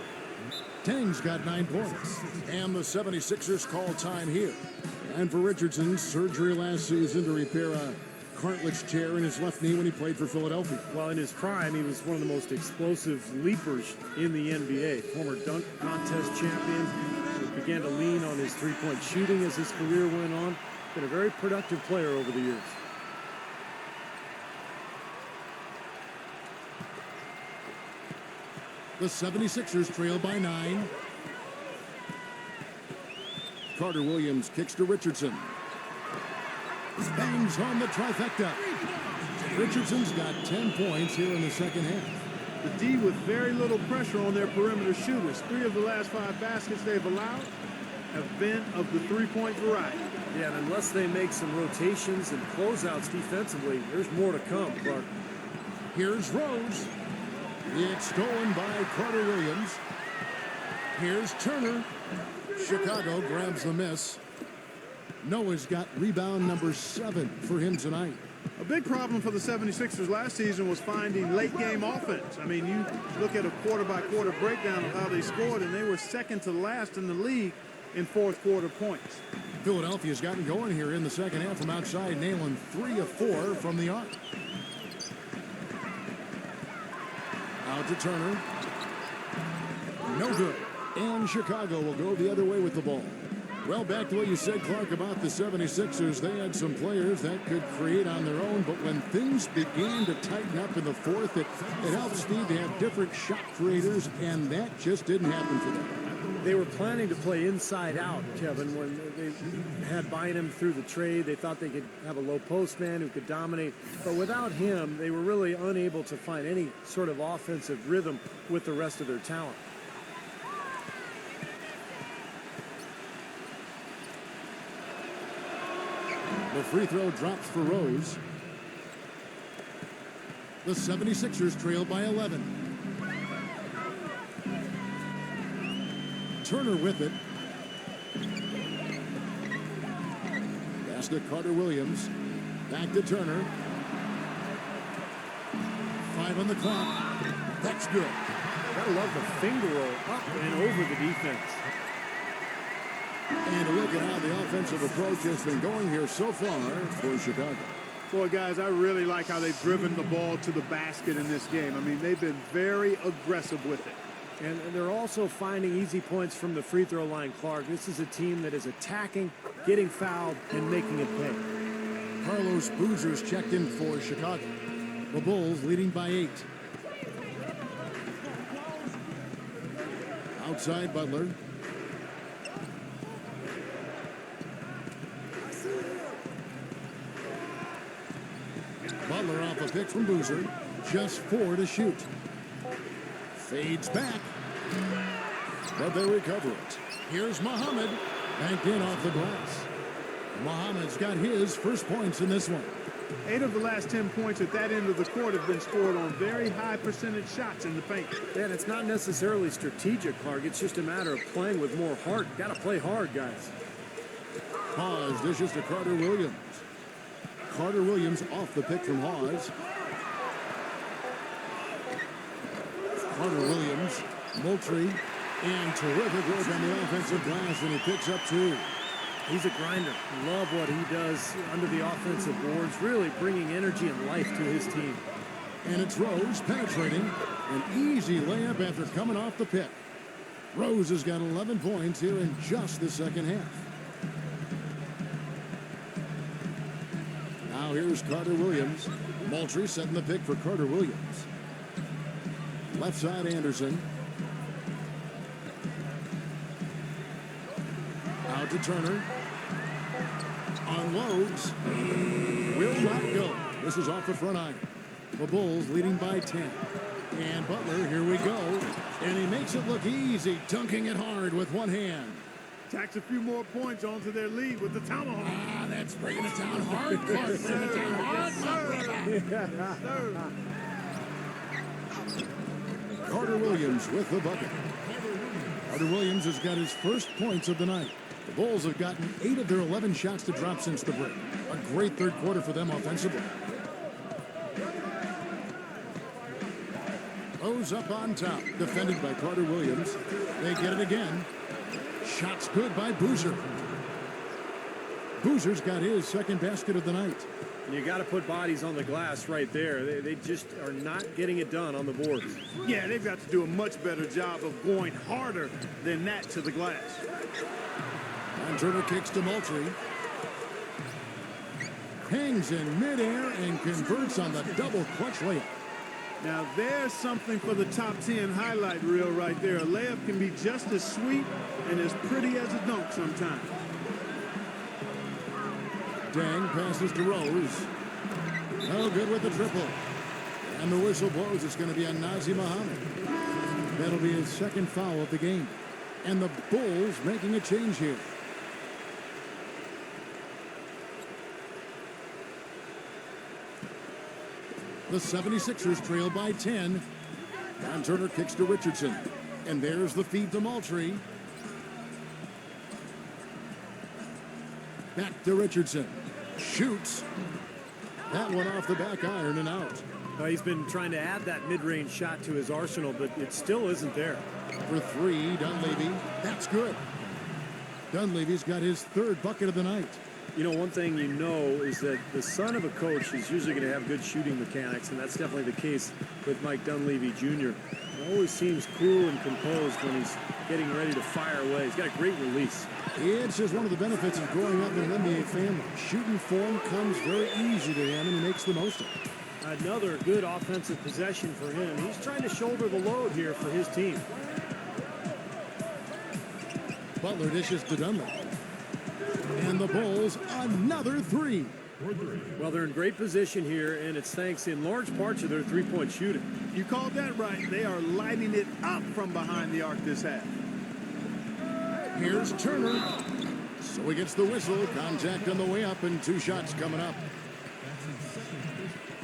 Dang's got 9 points. And the 76ers call time here. And for Richardson, surgery last season to repair a cartilage tear in his left knee when he played for Philadelphia. Well, in his prime, he was one of the most explosive leapers in the NBA. Former dunk contest champion. He began to lean on his three-point shooting as his career went on. Been a very productive player over the years. The 76ers trail by 9. Carter Williams kicks to Richardson. Bangs home the trifecta. Richardson's got 10 points here in the second half. The D with very little pressure on their perimeter shooters. 3 of the last 5 baskets they've allowed have been of the three-point variety. Yeah, and unless they make some rotations and closeouts defensively, there's more to come, Clark. Here's Rose. It's stolen by Carter Williams. Here's Turner. Chicago grabs the miss. Noah's got rebound number 7 for him tonight. A big problem for the 76ers last season was finding late-game offense. I mean, you look at a quarter-by-quarter breakdown of how they scored, and they were second to last in the league in fourth-quarter points. Philadelphia's gotten going here in the second half from outside, nailing 3 of 4 from the arc. Out to Turner. No good. And Chicago will go the other way with the ball. Well, back to what you said, Clark, about the 76ers. They had some players that could create on their own, but when things began to tighten up in the fourth, it helped Steve to have different shot creators, and that just didn't happen for them. They were planning to play inside out, Kevin, when they had Bynum through the trade. They thought they could have a low post man who could dominate. But without him, they were really unable to find any sort of offensive rhythm with the rest of their talent. The free throw drops for Rose. The 76ers trail by 11. Turner with it. Pass to Carter Williams. Back to Turner. 5 on the clock. That's good. Gotta love the finger roll up and over the defense. And a look at how the offensive approach has been going here so far for Chicago. Boy, guys, I really like how they've driven the ball to the basket in this game. I mean, they've been very aggressive with it. And they're also finding easy points from the free throw line, Clark. This is a team that is attacking, getting fouled, and making it pay. Carlos Boozer's checked in for Chicago. The Bulls leading by 8. Outside Butler. Butler off a pick from Boozer. Just 4 to shoot. Fades back. But they recover it. Here's Muhammad. Banked in off the glass. Muhammad's got his first points in this one. 8 of the last 10 points at that end of the court have been scored on very high percentage shots in the paint. And it's not necessarily strategic, Clark. It's just a matter of playing with more heart. Got to play hard, guys. Hawes dishes to Carter Williams. Carter Williams off the pick from Hawes. Carter Williams, Moultrie, and terrific work on the offensive glass, and he picks up 2. He's a grinder. Love what he does under the offensive boards, really bringing energy and life to his team. And it's Rose penetrating. An easy layup after coming off the pick. Rose has got 11 points here in just the second half. Now here's Carter Williams. Moultrie setting the pick for Carter Williams. Left side Anderson. Out to Turner. Unloads. Will not go. This is off the front iron. The Bulls leading by 10. And Butler, here we go. And he makes it look easy, dunking it hard with one hand. Tacks a few more points onto their lead with the tomahawk. Ah, that's bringing it down hard. Clark, bring it down hard. Carter Williams with the bucket. Carter Williams has got his first points of the night. The Bulls have gotten 8 of their 11 shots to drop since the break. A great third quarter for them offensively. Rose up on top, defended by Carter Williams. They get it again. Shots good by Boozer. Boozer's got his second basket of the night. And you got to put bodies on the glass right there. They just are not getting it done on the boards. Yeah, they've got to do a much better job of going harder than that to the glass. And Turner kicks to Moultrie. Hangs in midair and converts on the double clutch layup. Now there's something for the top 10 highlight reel right there. A layup can be just as sweet and as pretty as a dunk sometimes. Dang passes to Rose. No good with the triple. And the whistle blows. It's going to be on Nazr Mohammed. That'll be his second foul of the game. And the Bulls making a change here. The 76ers trail by 10. Don Turner kicks to Richardson. And there's the feed to Moultrie. Back to Richardson. Shoots. That one off the back iron and out. He's been trying to add that mid-range shot to his arsenal, but it still isn't there. For 3, Dunleavy. That's good. Dunleavy's got his third bucket of the night. You know, one thing you know is that the son of a coach is usually going to have good shooting mechanics, and that's definitely the case with Mike Dunleavy Jr. He always seems cool and composed when he's getting ready to fire away. He's got a great release. It's just one of the benefits of growing up in an NBA family. Shooting form comes very easy to him, and he makes the most of it. Another good offensive possession for him. He's trying to shoulder the load here for his team. Butler dishes to Dunleavy. And the Bulls, another 3. Well, they're in great position here, and it's thanks in large part to their three-point shooting. You called that right. They are lighting it up from behind the arc this half. Here's Turner. So he gets the whistle. Contact on the way up, and 2 shots coming up.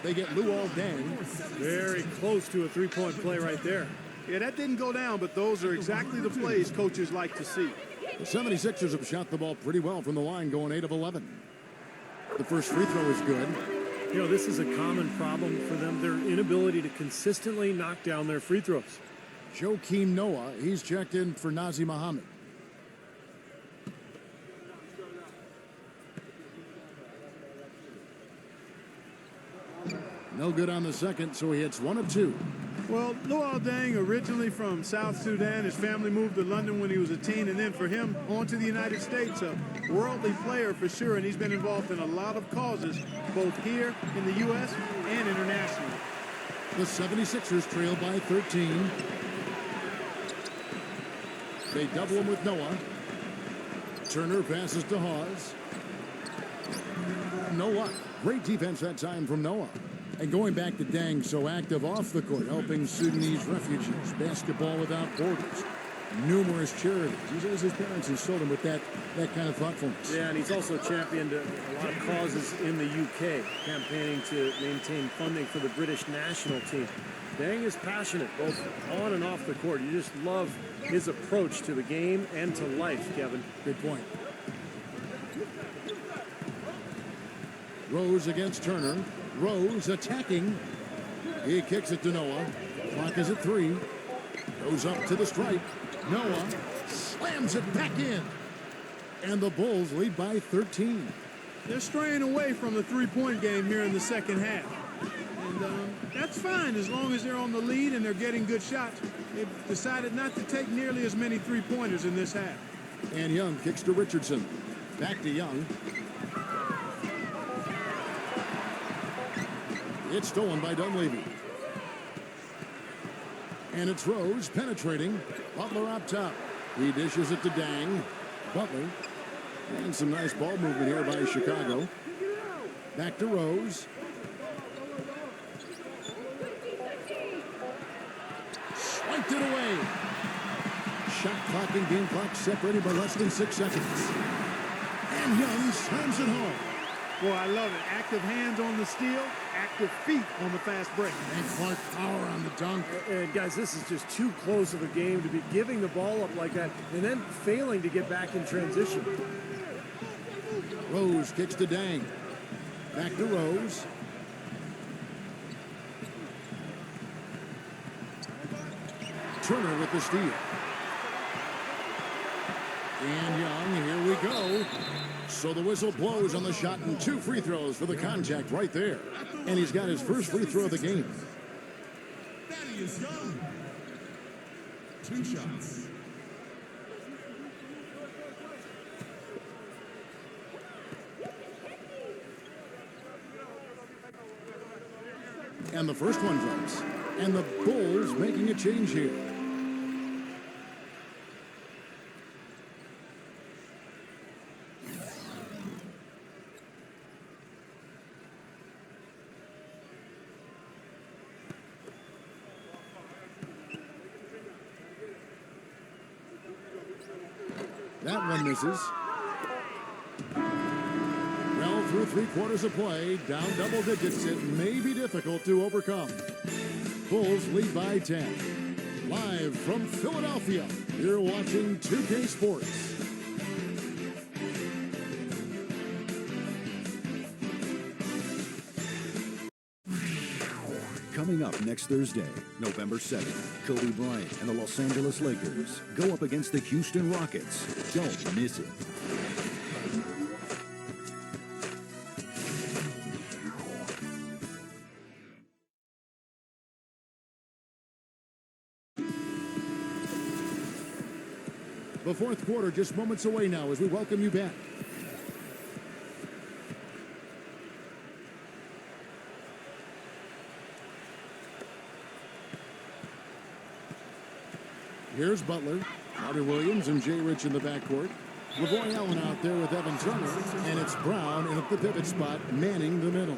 They get Luol Deng. Very close to a three-point play right there. Yeah, that didn't go down, but those are exactly the plays coaches like to see. The 76ers have shot the ball pretty well from the line, going 8 of 11. The first free throw is good. You know, this is a common problem for them, their inability to consistently knock down their free throws. Joakim Noah, he's checked in for Nazr Mohammed. No good on the second, so he hits 1 of 2. Well, Luol Deng, originally from South Sudan, his family moved to London when he was a teen, and then for him, on to the United States, a worldly player for sure, and he's been involved in a lot of causes, both here in the U.S. and internationally. The 76ers trail by 13. They double him with Noah. Turner passes to Hawes. Noah. Great defense that time from Noah. And going back to Deng, so active off the court, helping Sudanese refugees, basketball without borders, numerous charities. He says his parents instilled him with that kind of thoughtfulness. Yeah, and he's also championed a lot of causes in the UK, campaigning to maintain funding for the British national team. Deng is passionate, both on and off the court. You just love his approach to the game and to life, Kevin. Good point. Rose against Turner. Rose attacking. He kicks it to Noah. Clock is at 3. Goes up to the stripe. Noah slams it back in. And the Bulls lead by 13. They're straying away from the three-point game here in the second half. And that's fine as long as they're on the lead and they're getting good shots. They've decided not to take nearly as many three-pointers in this half. And Young kicks to Richardson. Back to Young. It's stolen by Dunleavy. And it's Rose penetrating. Butler up top. He dishes it to Deng. Butler. And some nice ball movement here by Chicago. Back to Rose. Swiped it away. Shot clock and game clock separated by less than 6 seconds. And Young slams it home. Boy, I love it. Active hands on the steal, active feet on the fast break. And Clark power on the dunk. And guys, this is just too close of a game to be giving the ball up like that and then failing to get back in transition. Rose kicks to Deng. Back to Rose. Turner with the steal. And Young, here we go. So the whistle blows on the shot and 2 free throws for the contact right there. And he's got his first free throw of the game. Thaddeus Young. 2 shots. And the first one drops. And the Bulls making a change here. That one misses. Well, through 3 quarters of play, down double digits, it may be difficult to overcome. Bulls lead by 10. Live from Philadelphia, you're watching 2K Sports. Coming up next Thursday, November 7th, Kobe Bryant and the Los Angeles Lakers go up against the Houston Rockets. Don't miss it. The fourth quarter just moments away now as we welcome you back. Here's Butler, Carter Williams, and Jay Rich in the backcourt. LaVoy Allen out there with Evan Turner, and it's Brown in at the pivot spot, manning the middle.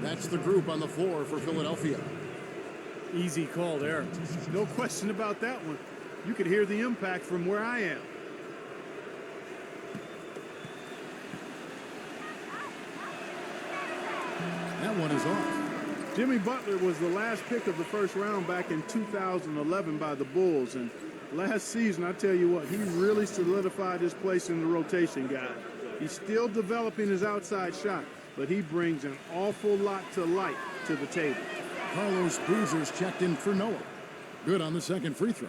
That's the group on the floor for Philadelphia. Easy call there. No question about that one. You could hear the impact from where I am. That one is off. Jimmy Butler was the last pick of the first round back in 2011 by the Bulls. And last season, I tell you what, he really solidified his place in the rotation, guy. He's still developing his outside shot, but he brings an awful lot to light to the table. Carlos Boozer's checked in for Noah. Good on the second free throw.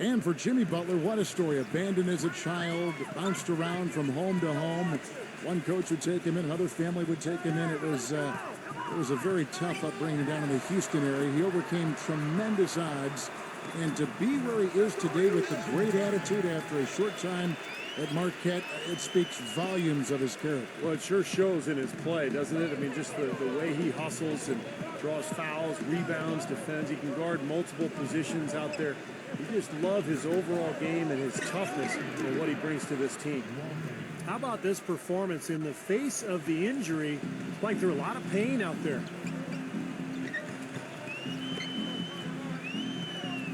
And for Jimmy Butler, what a story. Abandoned as a child, bounced around from home to home. One coach would take him in, another family would take him in. It was It was a very tough upbringing down in the Houston area. He overcame tremendous odds. And to be where he is today with the great attitude after a short time at Marquette, it speaks volumes of his character. Well, it sure shows in his play, doesn't it? I mean, just the way he hustles and draws fouls, rebounds, defends. He can guard multiple positions out there. You just love his overall game and his toughness and what he brings to this team. How about this performance in the face of the injury? Like through a lot of pain out there.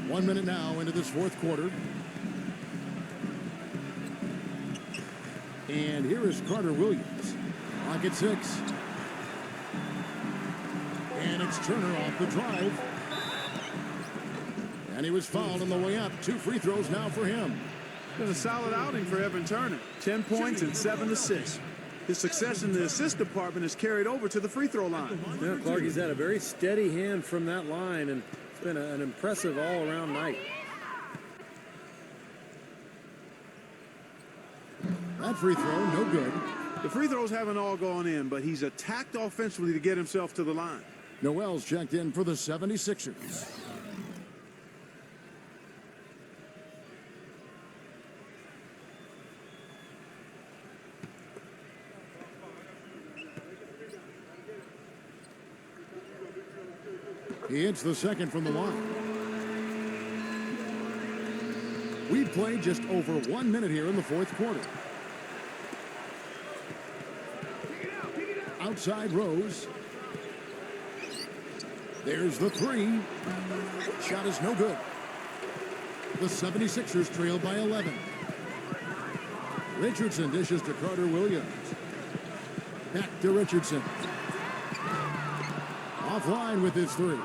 1 minute now into this fourth quarter. And here is Carter Williams. Clock at 6. And it's Turner off the drive. And he was fouled on the way up. 2 free throws now for him. Been a solid outing for Evan Turner. 10 points and 7 assists. His success in the assist department is carried over to the free throw line. Yeah, Clark, he's had a very steady hand from that line, and it's been an impressive all-around night. That free throw, no good. The free throws haven't all gone in, but he's attacked offensively to get himself to the line. Noel's checked in for the 76ers. He hits the second from the line. We've played just over 1 minute here in the fourth quarter. Outside Rose. There's the 3. Shot is no good. The 76ers trail by 11. Richardson dishes to Carter Williams. Back to Richardson. Offline with his 3.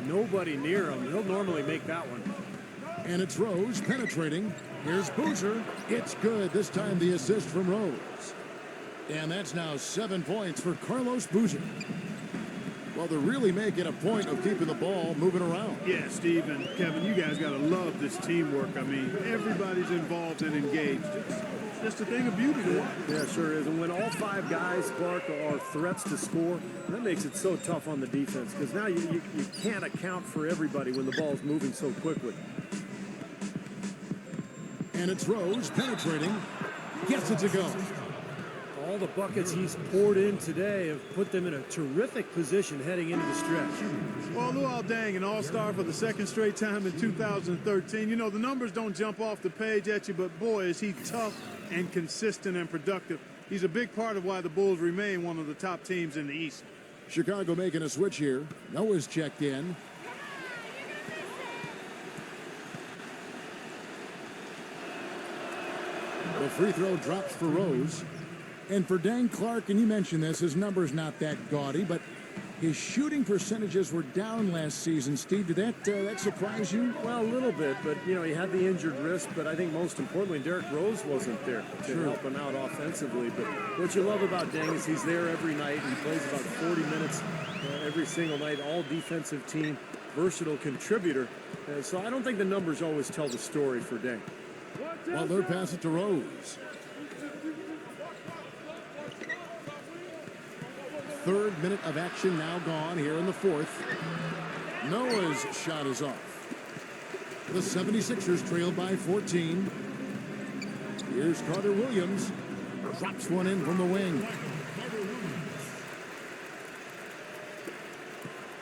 Nobody near him. He'll normally make that one. And it's Rose penetrating. Here's Boozer. It's good. This time the assist from Rose. And that's now 7 points for Carlos Boozer. Well, they're really making a point of keeping the ball moving around. Yeah, Steve and Kevin, you guys got to love this teamwork. I mean, everybody's involved and engaged. It's just a thing of beauty to watch. Yeah, sure is. And when all 5 guys, Clark, are threats to score, that makes it so tough on the defense because now you can't account for everybody when the ball's moving so quickly. And it's Rose penetrating. Gets it to go. All the buckets he's poured in today have put them in a terrific position heading into the stretch. Well, Luol Deng, an all-star for the second straight time in 2013. You know, the numbers don't jump off the page at you, but boy, is he tough and consistent and productive. He's a big part of why the Bulls remain one of the top teams in the East. Chicago making a switch here. Noah's checked in. The free throw drops for Rose. And for Dan Clark, and you mentioned this, his number's not that gaudy, but his shooting percentages were down last season. Steve, did that surprise you? Well, a little bit, but, you know, he had the injured wrist, but I think most importantly, Derrick Rose wasn't there to help him out offensively. But what you love about Deng is he's there every night. He plays about 40 minutes every single night, all defensive team, versatile contributor. So I don't think the numbers always tell the story for Deng. Well, they're passing to Rose. Third minute of action now gone here in the fourth. Noah's shot is off. The 76ers trail by 14. Here's Carter Williams. Drops one in from the wing.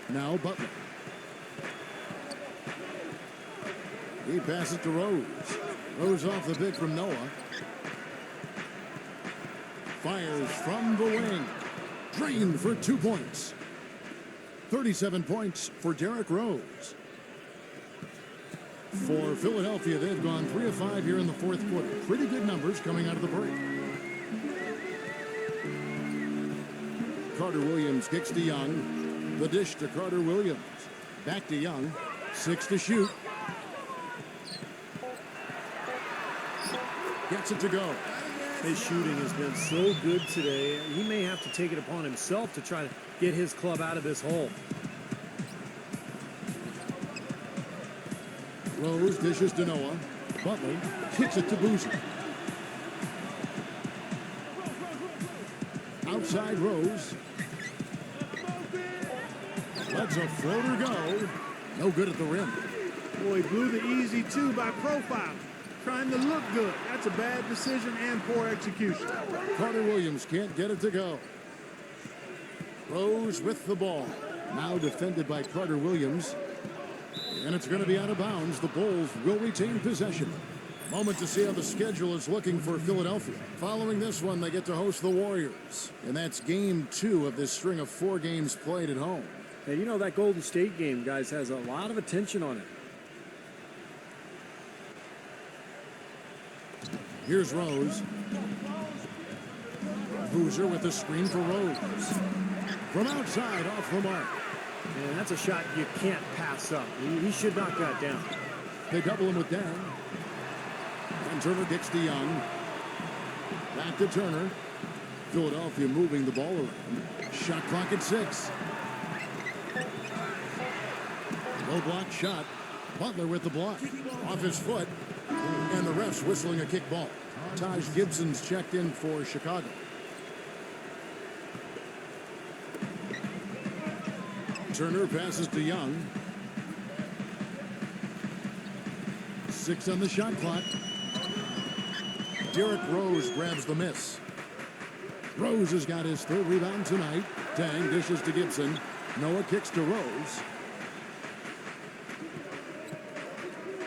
Now Butler. He passes to Rose. Rose off the pick from Noah. Fires from the wing. Drained for 2 points. 37 points for Derrick Rose. For Philadelphia, they've gone 3 of 5 here in the fourth quarter. Pretty good numbers coming out of the break. Carter Williams kicks to Young. The dish to Carter Williams. Back to Young. 6 to shoot. Gets it to go. His shooting has been so good today. He may have to take it upon himself to try to get his club out of this hole. Rose dishes to Noah. Butler kicks it to Boozer. Outside Rose. Lets a floater go. No good at the rim. Boy, he blew the easy two by profile. Trying to look good. That's a bad decision and poor execution. Carter Williams can't get it to go. Rose with the ball. Now defended by Carter Williams. And it's going to be out of bounds. The Bulls will retain possession. Moment to see how the schedule is looking for Philadelphia. Following this one, they get to host the Warriors. And that's game 2 of this string of 4 games played at home. Hey, you know, that Golden State game, guys, has a lot of attention on it. Here's Rose. Boozer with the screen for Rose. From outside, off the mark. And that's a shot you can't pass up. He should knock that down. They double him with Dan. And Turner kicks to Young. Back to Turner. Philadelphia moving the ball around. Shot clock at 6. No block shot. Butler with the block. Off his foot. And the refs whistling a kick ball. Taj Gibson's checked in for Chicago. Turner passes to Young. 6 on the shot clock. Derrick Rose grabs the miss. Rose has got his 3rd rebound tonight. Dang dishes to Gibson. Noah kicks to Rose.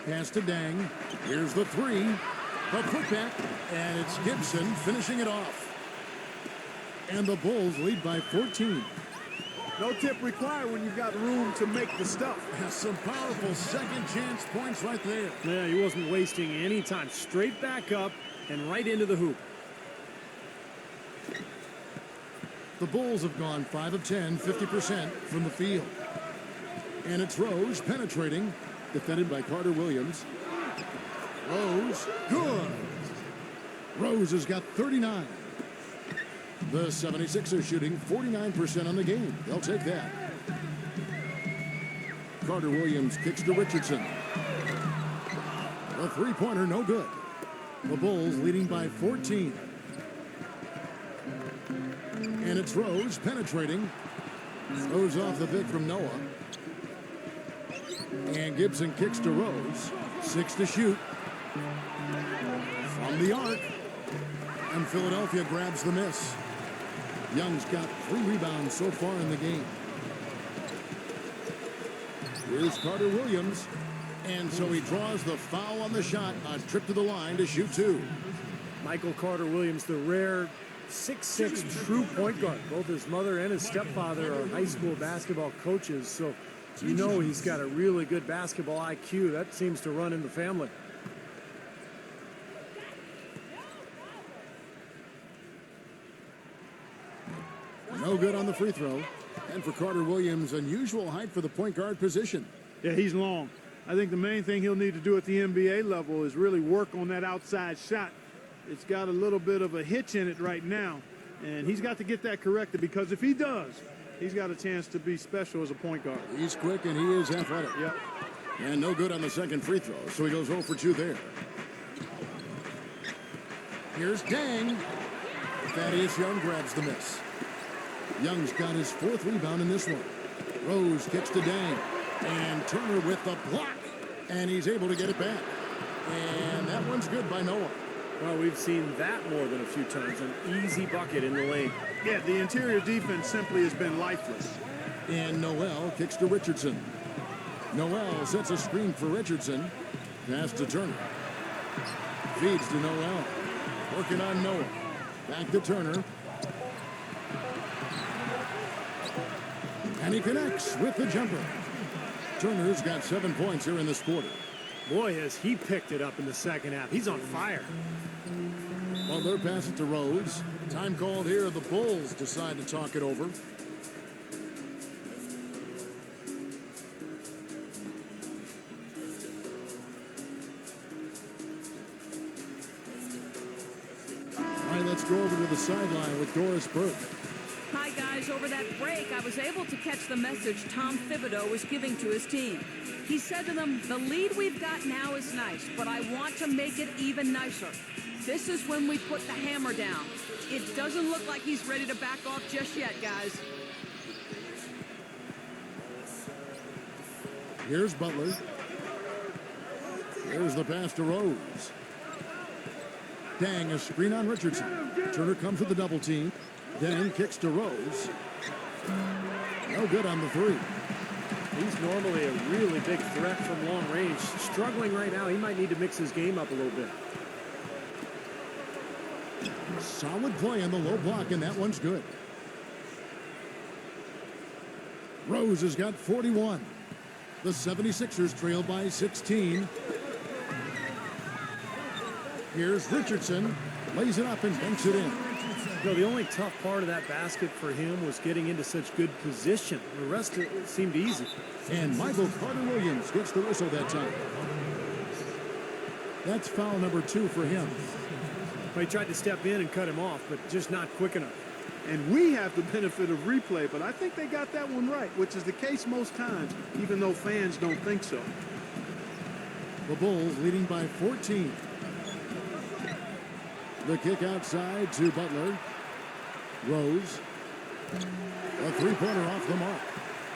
Pass to Dang. Here's the 3. A putback. And it's Gibson finishing it off. And the Bulls lead by 14. No tip required when you've got room to make the stuff. Some powerful second chance points right there. Yeah, he wasn't wasting any time. Straight back up and right into the hoop. The Bulls have gone 5 of 10, 50% from the field. And it's Rose penetrating, defended by Carter Williams. Rose, good. Rose has got 39. The 76ers shooting 49% on the game. They'll take that. Carter Williams kicks to Richardson. A 3-pointer, no good. The Bulls leading by 14. And it's Rose penetrating. Throws off the pick from Noah. And Gibson kicks to Rose. 6 to shoot. From the arc. And Philadelphia grabs the miss. Young's got 3 rebounds so far in the game. Here's Carter Williams. And so he draws the foul on the shot. A trip to the line to shoot 2. Michael Carter Williams, the rare 6'6" true point guard. Both his mother and his stepfather are high school basketball coaches, so you know he's got a really good basketball IQ. That seems to run in the family. No good on the free throw. And for Carter Williams, unusual height for the point guard position. Yeah, he's long. I think the main thing he'll need to do at the NBA level is really work on that outside shot. It's got a little bit of a hitch in it right now, and he's got to get that corrected, because if he does, he's got a chance to be special as a point guard. He's quick and he is athletic. Yep. And no good on the second free throw, so he goes 0 for 2 there. Here's Dang. Thaddeus Young grabs the miss. Young's got his 4th rebound in this one. Rose kicks to Dang. And Turner with the block. And he's able to get it back. And that one's good by Noah. Well, we've seen that more than a few times. An easy bucket in the lane. Yeah, the interior defense simply has been lifeless. And Noel kicks to Richardson. Noel sets a screen for Richardson. Pass to Turner. Feeds to Noel. Working on Noah. Back to Turner. And he connects with the jumper. Turner's got 7 points here in this quarter. Boy, has he picked it up in the second half. He's on fire. Butler pass it to Rose. Time called here. The Bulls decide to talk it over. All right, let's go over to the sideline with Doris Burke. Hi, guys. Over that break, I was able to catch the message Tom Thibodeau was giving to his team. He said to them, the lead we've got now is nice, but I want to make it even nicer. This is when we put the hammer down. It doesn't look like he's ready to back off just yet, guys. Here's Butler. There's the pass to Rose. Dang, a screen on Richardson. Turner comes with the double team. Dang kicks to Rose. No good on the three. He's normally a really big threat from long range. Struggling right now. He might need to mix his game up a little bit. Solid play in the low block, and that one's good. Rose has got 41. The 76ers trail by 16. Here's Richardson. Lays it up and banks it in. The only tough part of that basket for him was getting into such good position. The rest of it seemed easy. And Michael Carter-Williams gets the whistle that time. That's foul number 2 for him. He tried to step in and cut him off, but just not quick enough. And we have the benefit of replay, but I think they got that one right, which is the case most times, even though fans don't think so. The Bulls leading by 14. The kick outside to Butler. Rose. A three-pointer off the mark.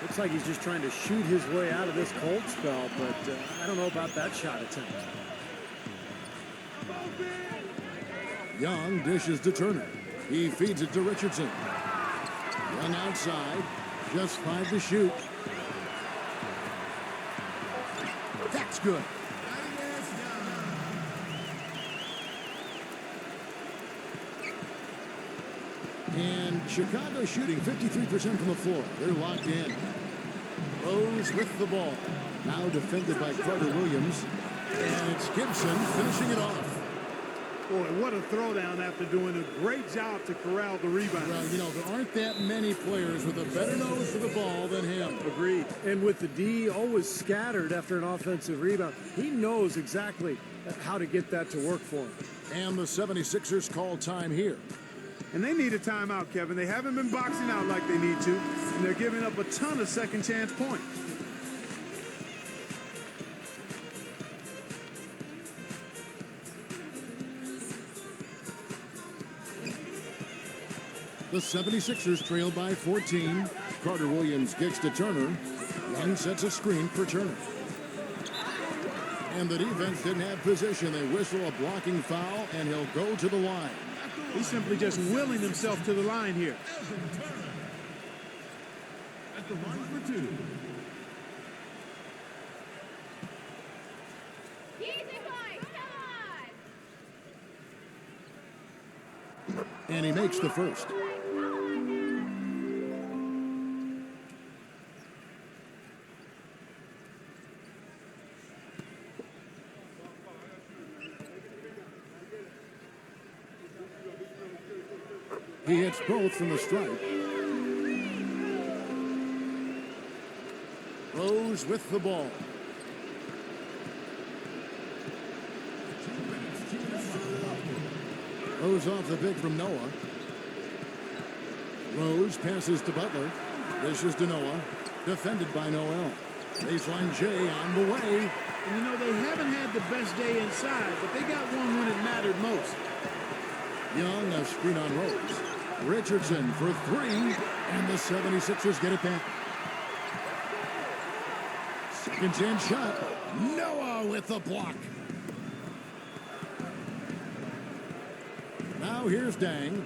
Looks like he's just trying to shoot his way out of this cold spell, but I don't know about that shot attempt. Young dishes to Turner. He feeds it to Richardson. Young outside. Just 5 to shoot. That's good. And Chicago shooting 53% from the floor. They're locked in. Rose with the ball. Now defended by Carter-Williams. And it's Gibson finishing it off. Boy, what a throwdown after doing a great job to corral the rebound. Well, you know, there aren't that many players with a better nose for the ball than him. Agreed. And with the D always scattered after an offensive rebound, he knows exactly how to get that to work for him. And the 76ers call time here. And they need a timeout, Kevin. They haven't been boxing out like they need to, and they're giving up a ton of second chance points. The 76ers trail by 14. Carter-Williams gets to Turner. Young sets a screen for Turner. And the defense didn't have position. They whistle a blocking foul, and he'll go to the line. He's simply just willing himself to the line here. At the line for 2. Easy boys, come on! And he makes the first. He hits both from the stripe. Rose with the ball. Rose off the pick from Noah. Rose passes to Butler. Dishes to Noah. Defended by Noel. Baseline J on the way. And you know, they haven't had the best day inside, but they got one when it mattered most. Young, a screen on Rose. Richardson for 3, and the 76ers get it back. Second chance shot. Noah with the block. Now here's Dang.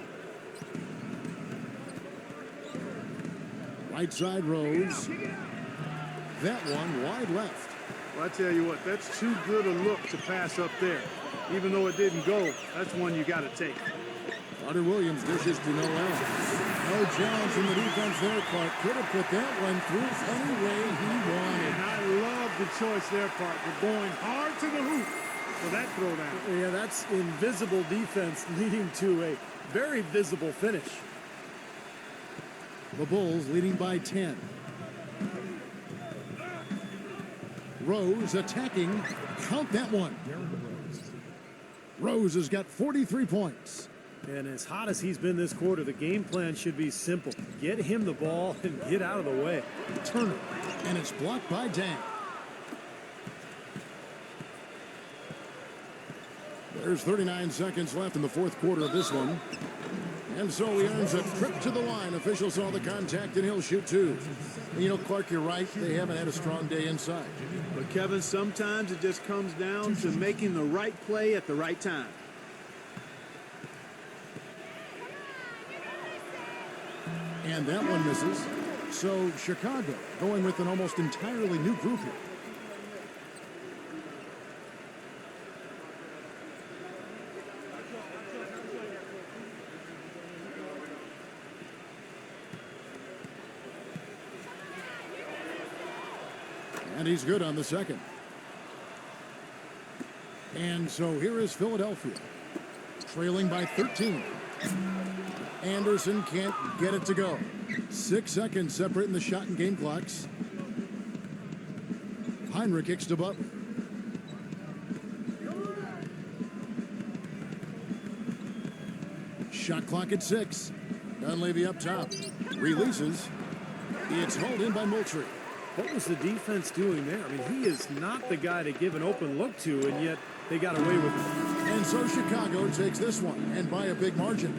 Right side Rose. That one wide left. Well, I tell you what, that's too good a look to pass up there. Even though it didn't go, that's one you got to take. Carter-Williams dishes to Noel. No challenge from the defense there. Clark could have put that one through any way he wanted. And I love the choice there, partner, going hard to the hoop for that throwdown. Yeah, that's invisible defense leading to a very visible finish. The Bulls leading by 10. Rose attacking. Count that one. Rose has got 43 points. And as hot as he's been this quarter, the game plan should be simple. Get him the ball and get out of the way. Turner. And it's blocked by Dang. There's 39 seconds left in the fourth quarter of this one. And so he earns a trip to the line. Officials saw the contact, and he'll shoot two. And you know, Clark, you're right. They haven't had a strong day inside. But, Kevin, sometimes it just comes down to making the right play at the right time. And that one misses. So Chicago going with an almost entirely new group here. And he's good on the second. And so here is Philadelphia, trailing by 13. Anderson can't get it to go. 6 seconds separating the shot and game clocks. Heinrich kicks to Butler. Shot clock at 6. Dunleavy up top. Releases. It's hauled in by Moultrie. What was the defense doing there? I mean, he is not the guy to give an open look to, and yet they got away with it. And so Chicago takes this one, and by a big margin.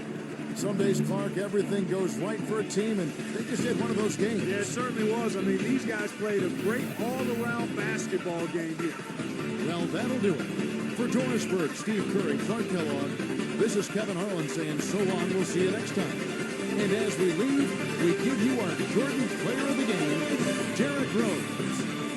Some days, Clark, everything goes right for a team, and they just had one of those games. Yeah, it certainly was. I mean, these guys played a great all-around basketball game here. Well, that'll do it. For Dorisburg, Steve Curry, Clark Kellogg, this is Kevin Harlan saying so long. We'll see you next time. And as we leave, we give you our Jordan Player of the Game, Derrick Rose.